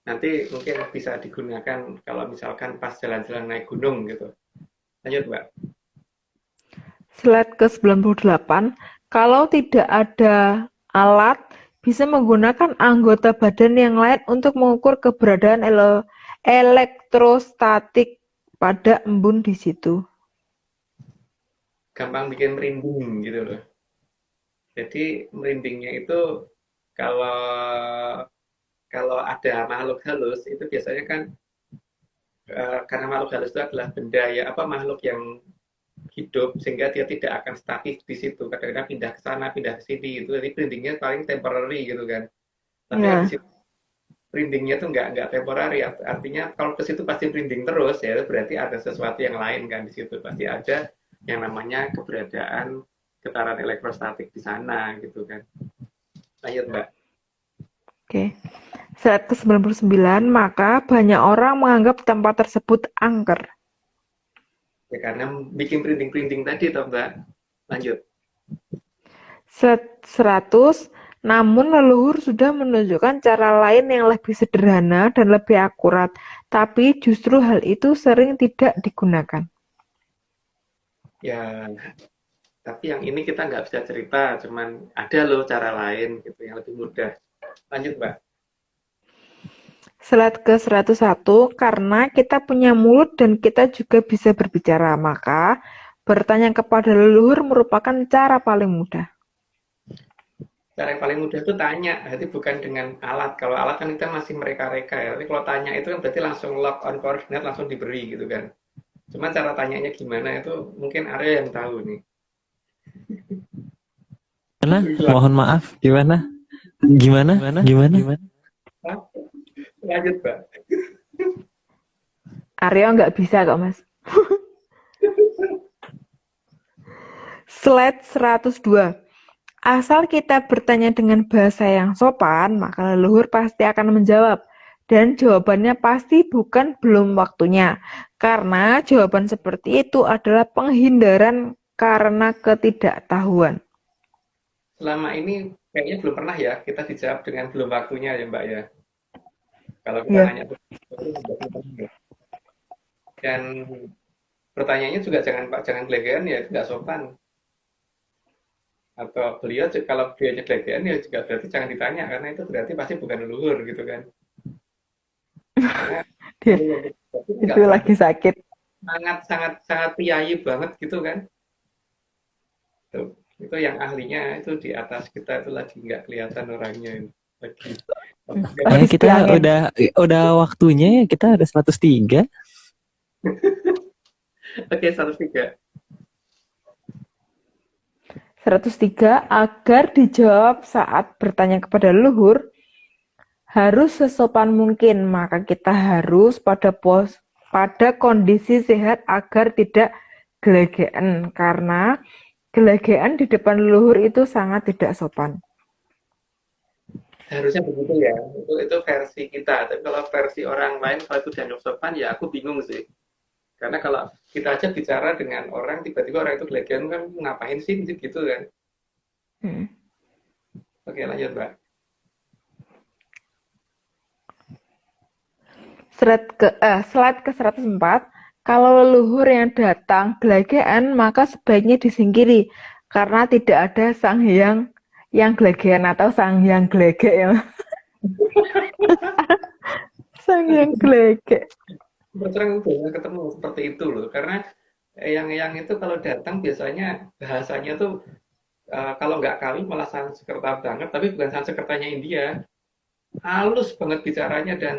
nanti mungkin bisa digunakan kalau misalkan pas jalan-jalan naik gunung gitu. Lanjut Mbak. Slide ke-98, kalau tidak ada alat bisa menggunakan anggota badan yang lain untuk mengukur keberadaan elektrostatik pada embun di situ. Gampang bikin merinding gitu loh. Jadi merindingnya itu kalau kalau ada makhluk halus itu biasanya kan karena makhluk halus itu adalah benda ya apa makhluk yang hidup sehingga dia tidak akan statis di situ. Kadang-kadang pindah ke sana, pindah ke sini gitu. Jadi merindingnya paling temporary gitu kan. Tapi kalau di Ya, situ merindingnya tuh nggak temporary, artinya kalau ke situ pasti merinding terus ya berarti ada sesuatu yang lain kan di situ pasti ada yang namanya keberadaan getaran elektrostatik di sana gitu kan. Lanjut Mbak. oke. Slide ke-99, maka banyak orang menganggap tempat tersebut angker. Ya karena bikin merinding-merinding tadi toh Mbak. Lanjut. Slide 100, namun leluhur sudah menunjukkan cara lain yang lebih sederhana dan lebih akurat, tapi justru hal itu sering tidak digunakan. Ya, tapi yang ini kita nggak bisa cerita, cuman ada loh cara lain gitu yang lebih mudah. Lanjut Mbak. Slide ke-101, karena kita punya mulut dan kita juga bisa berbicara, maka bertanya kepada leluhur merupakan cara paling mudah. Cara yang paling mudah itu tanya, berarti bukan dengan alat. Kalau alat kan kita masih mereka-reka ya. Tapi kalau tanya itu kan berarti langsung lock on coordinate langsung diberi gitu kan. Cuma cara tanyanya gimana itu mungkin Arya yang tahu nih. Gimana? Mohon maaf, gimana? Gimana? Lanjut Mbak. Aryo nggak bisa kok, Mas. Slide 102. Asal kita bertanya dengan bahasa yang sopan, maka leluhur pasti akan menjawab. Dan jawabannya pasti bukan belum waktunya. Karena jawaban seperti itu adalah penghindaran karena ketidaktahuan. Selama ini kayaknya belum pernah ya kita dijawab dengan belum waktunya ya Mbak ya. Kalau kita Ya. nanya itu sudah pernah ya. Dan pertanyaannya juga jangan gelegean ya, nggak sopan. Atau beliau kalau beliau gelegean ya juga berarti jangan ditanya karena itu berarti pasti bukan leluhur gitu kan. Karena Dia itu itu lagi sakit. sangat priayi banget gitu kan. Itu yang ahlinya itu di atas kita itu lagi nggak kelihatan orangnya lagi. Ya, kita udah waktunya ya, kita ada 103. Oke, 103. 103, agar dijawab saat bertanya kepada leluhur, harus sesopan mungkin, maka kita harus pada kondisi sehat agar tidak gelegean, karena gelegean di depan leluhur itu sangat tidak sopan. Harusnya begitu ya. Itu versi kita. Tapi kalau versi orang lain kalau itu dianggap sopan ya aku bingung sih. Karena kalau kita aja bicara dengan orang tiba-tiba orang itu gelegean kan ngapain sih gitu kan. Oke, lanjut Mbak. Slide ke 104, kalau leluhur yang datang gelegean maka sebaiknya disingkiri karena tidak ada sang hyang yang gelegean atau sang hyang gelegek ya. Sang hyang gelegek. Terus biasanya ketemu seperti itu loh. Karena yang itu kalau datang biasanya bahasanya tuh kalau nggak kali malah Sanskerta banget, tapi bukan Sanskertanya India. Halus banget bicaranya dan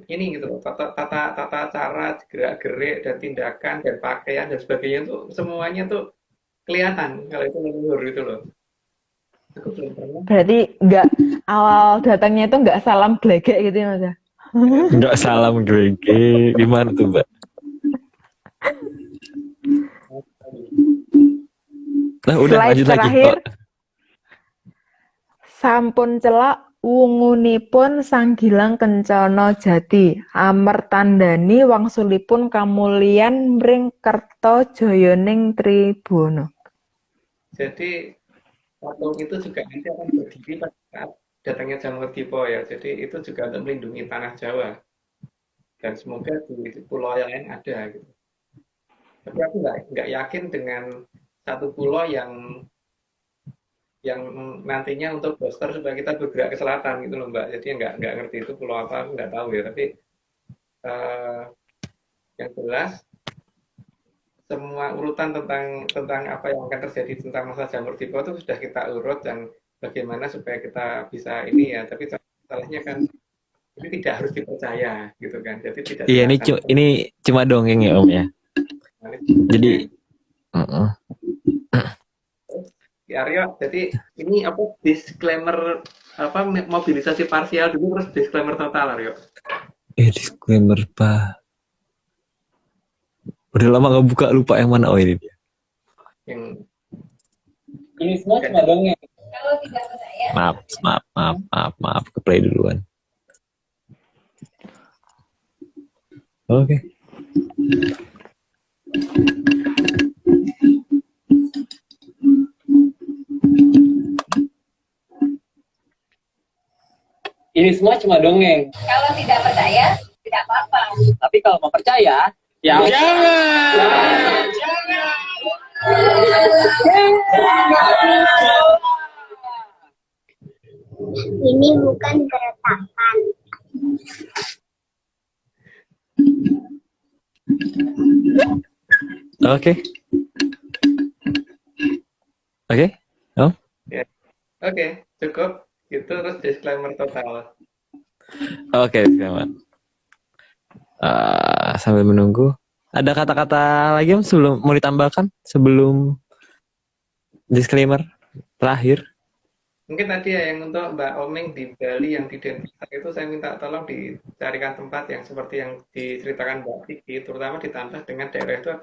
ini gitu loh, tata cara gerak-gerik dan tindakan dan pakaian dan sebagainya tuh semuanya tuh kelihatan kalau itu leluhur gitu loh. Aku belum pernah. Berarti nggak awal datangnya itu nggak salam gelegek gitu ya Mas ya? Nggak salam grege. Gimana tuh, Mbak? Nah, udah Slide lanjut lagi, terakhir. Mbak. Sampun celak wungunipun sang Gilang Kencana Jati, amertandani wangsulipun kamulyan mring kerta jayaning Tribuna. Jadi patung itu juga nanti akan berdiri pada saat datangnya Jamurdipa ya. Jadi itu juga untuk melindungi tanah Jawa. Dan semoga di pulau yang lain ada gitu. Tapi aku nggak yakin dengan satu pulau yang yang nantinya untuk booster supaya kita bergerak ke selatan gitu loh Mbak. Jadi nggak ngerti itu pulau apa, nggak tahu ya. Tapi yang jelas semua urutan tentang apa yang akan terjadi tentang masa jamur tipe itu sudah kita urut dan bagaimana supaya kita bisa ini ya. Tapi salahnya kan ini tidak harus dipercaya gitu kan. Jadi tidak. Iya, ini cuma dongeng ya Om ya. Jadi ya Aryo, jadi ini apa disclaimer apa mobilisasi parsial dulu terus disclaimer total Aryo. Disclaimer Pak. Udah lama nggak buka, lupa yang mana. Oh ini dia. Yang Ini semua cuma dongeng. Kalau tidak percaya. Maaf, ke play duluan. Oke. Ini semua cuma dongeng. Kalau tidak percaya, tidak apa-apa. Tapi kalau mau percaya, ya jangan. Ini bukan gertakan. Oke. Oke, cukup. Itu terus disclaimer total. Oke, teman. Sambil menunggu, ada kata-kata lagi Om sebelum mau ditambahkan sebelum disclaimer terakhir? Mungkin tadi ya yang untuk Mbak Omeng di Bali yang di Denpasar itu saya minta tolong dicarikan tempat yang seperti yang diceritakan Mbak Vicky, terutama ditambah dengan daerah itu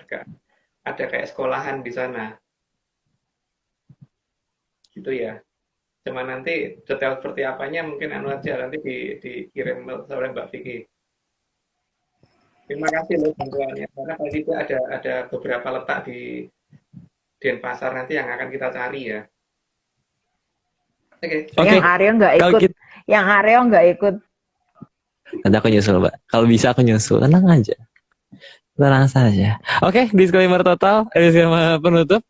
ada kayak sekolahan di sana. Gitu ya. Cuma nanti detail seperti apanya mungkin aja nanti dikirim oleh Mbak Vicky. Terima kasih loh bantuannya karena tadi itu ada beberapa letak di Denpasar nanti yang akan kita cari ya. Oke. Yang Aryo nggak ikut. Yang Aryo nggak ikut. Nanti aku nyusul Mbak. Kalau bisa aku nyusul. Tenang aja. Tenang saja. Oke, disclaimer total. Disclaimer penutup.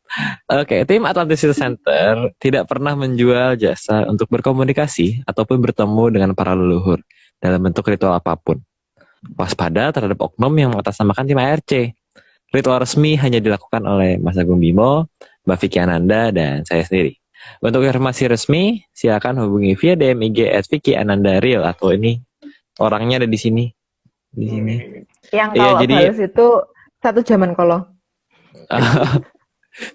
Oke, tim Atlantis Center tidak pernah menjual jasa untuk berkomunikasi ataupun bertemu dengan para leluhur dalam bentuk ritual apapun. Waspada terhadap oknum yang mengatasnamakan tim ARC. Ritual resmi hanya dilakukan oleh Mas Agung Bimo, Mbak Vicky Ananda, dan saya sendiri. Untuk informasi resmi, silakan hubungi via DM IG @VickyAnandaReal atau ini orangnya ada di sini. Di sini. Yang kalau jadi, balas itu satu jaman kolong.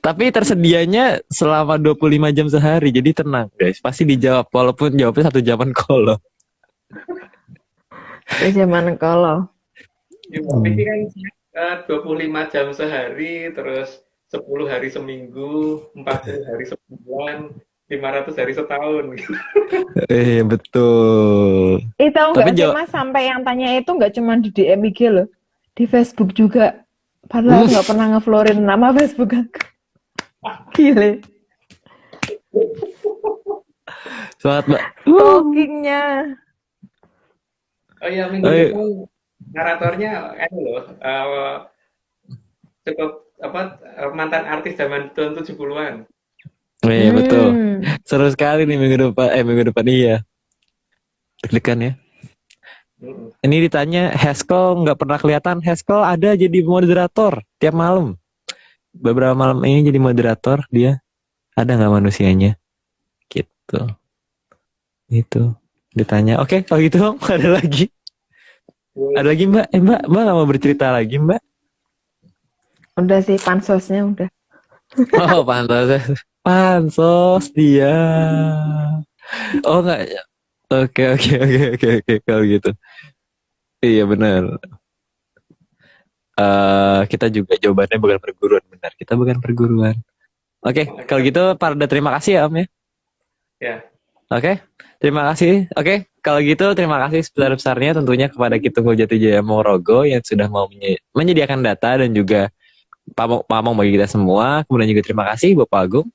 Tapi tersedianya selama 25 jam sehari, jadi tenang guys. Pasti dijawab, walaupun jawabnya satu jaman kolong. Satu jaman kolong. Ya, Vicky kan 25 jam sehari, terus 10 hari seminggu, 40 hari sebulan, 500 hari setahun. Betul. Tahu nggak sih Mas, sampai yang tanya itu nggak cuma di DM IG loh, di Facebook juga. Padahal nggak pernah ngeflorin nama Facebook aku. Gile. Semangat Mbak. Talkingnya. Oh iya, minggu depan naratornya loh, cukup mantan artis zaman tahun 70-an. Iya betul. Seru sekali nih minggu depan iya. Deg-degan ya. Ini ditanya, Haskell nggak pernah kelihatan. Haskell ada jadi moderator tiap malam. Beberapa malam ini jadi moderator dia. Ada nggak manusianya? Gitu. Itu ditanya. Oke, kalau gitu Om, ada lagi? Ada lagi Mbak? Mbak nggak mau bercerita lagi Mbak? Udah sih, pansosnya udah. Oh, pansos dia. Oh enggak. Oke kalau gitu. Iya benar. Kita juga jawabannya bukan perguruan, benar. Kita bukan perguruan. Oke, kalau gitu Parda terima kasih ya Om ya. Ya. Oke, terima kasih. Oke, kalau gitu terima kasih sebesar-besarnya tentunya kepada Kitunggu Jatijaya Morogo yang sudah mau menyediakan data dan juga pamong bagi kita semua. Kemudian juga terima kasih Bapak Agung,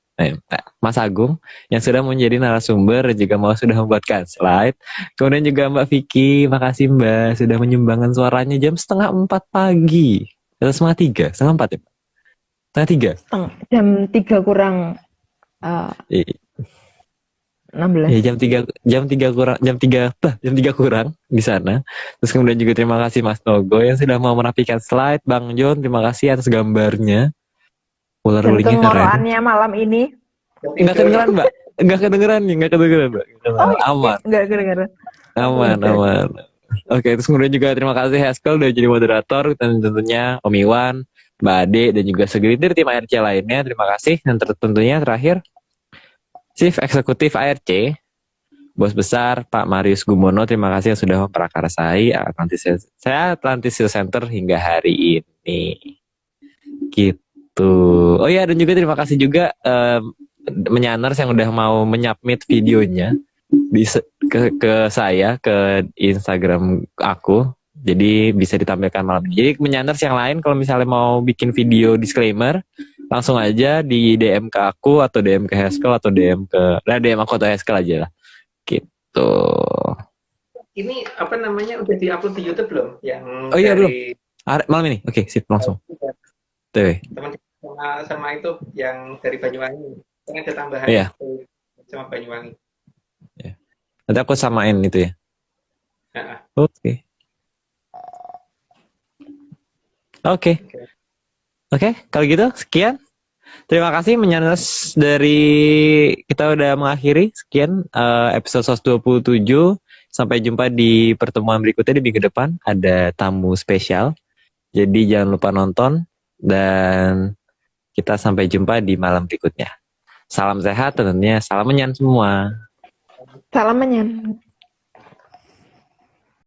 Mas Agung yang sudah menjadi narasumber dan juga sudah membuatkan slide. Kemudian juga Mbak Vicky, makasih Mbak sudah menyumbangkan suaranya jam 2:30 pagi. Atau 2:30, 2:30 ya Pak? 2:30? Jam 3 kurang 16. Ya jam 3 kurang di sana. Terus kemudian juga terima kasih Mas Nogo yang sudah mau merapikan slide. Bang John, terima kasih atas gambarnya. Ular Dan rulingnya keren. kengoroannya malam ini. Enggak kedengeran, Mbak. Enggak kedengeran, Mbak. Oh, Aman. enggak kedengeran. Aman. Oke, terus kemudian juga terima kasih Haskell udah jadi moderator dan tentunya Om Iwan, Mbak Ade dan juga segelintir tim ARC lainnya. Terima kasih dan tentunya terakhir Chief Eksekutif ARC, Bos Besar Pak Marius Gumono, terima kasih yang sudah memprakarsai Atlantis Center hingga hari ini. Gitu. Oh ya, dan juga terima kasih juga Menyaners yang udah mau menyubmit videonya ke saya ke Instagram aku. Jadi bisa ditampilkan malam ini. Jadi Menyaners yang lain kalau misalnya mau bikin video disclaimer, langsung aja di DM ke aku atau DM ke Haskell atau DM aku atau Haskell aja lah. Gitu. Ini apa namanya udah diupload di YouTube belum? Yang Oh iya dari malam ini. Oke, sip langsung. Tuh. Teman sama itu yang dari Banyuwangi. Kan ada tambahan sama Banyuwangi. Ya. Nanti aku samain itu ya. Oke, kalau gitu sekian. Terima kasih Menyaners dari kita udah mengakhiri sekian episode 127. Sampai jumpa di pertemuan berikutnya di minggu depan. Ada tamu spesial. Jadi jangan lupa nonton dan kita sampai jumpa di malam berikutnya. Salam sehat tentunya, salam menyan semua. Salam menyan.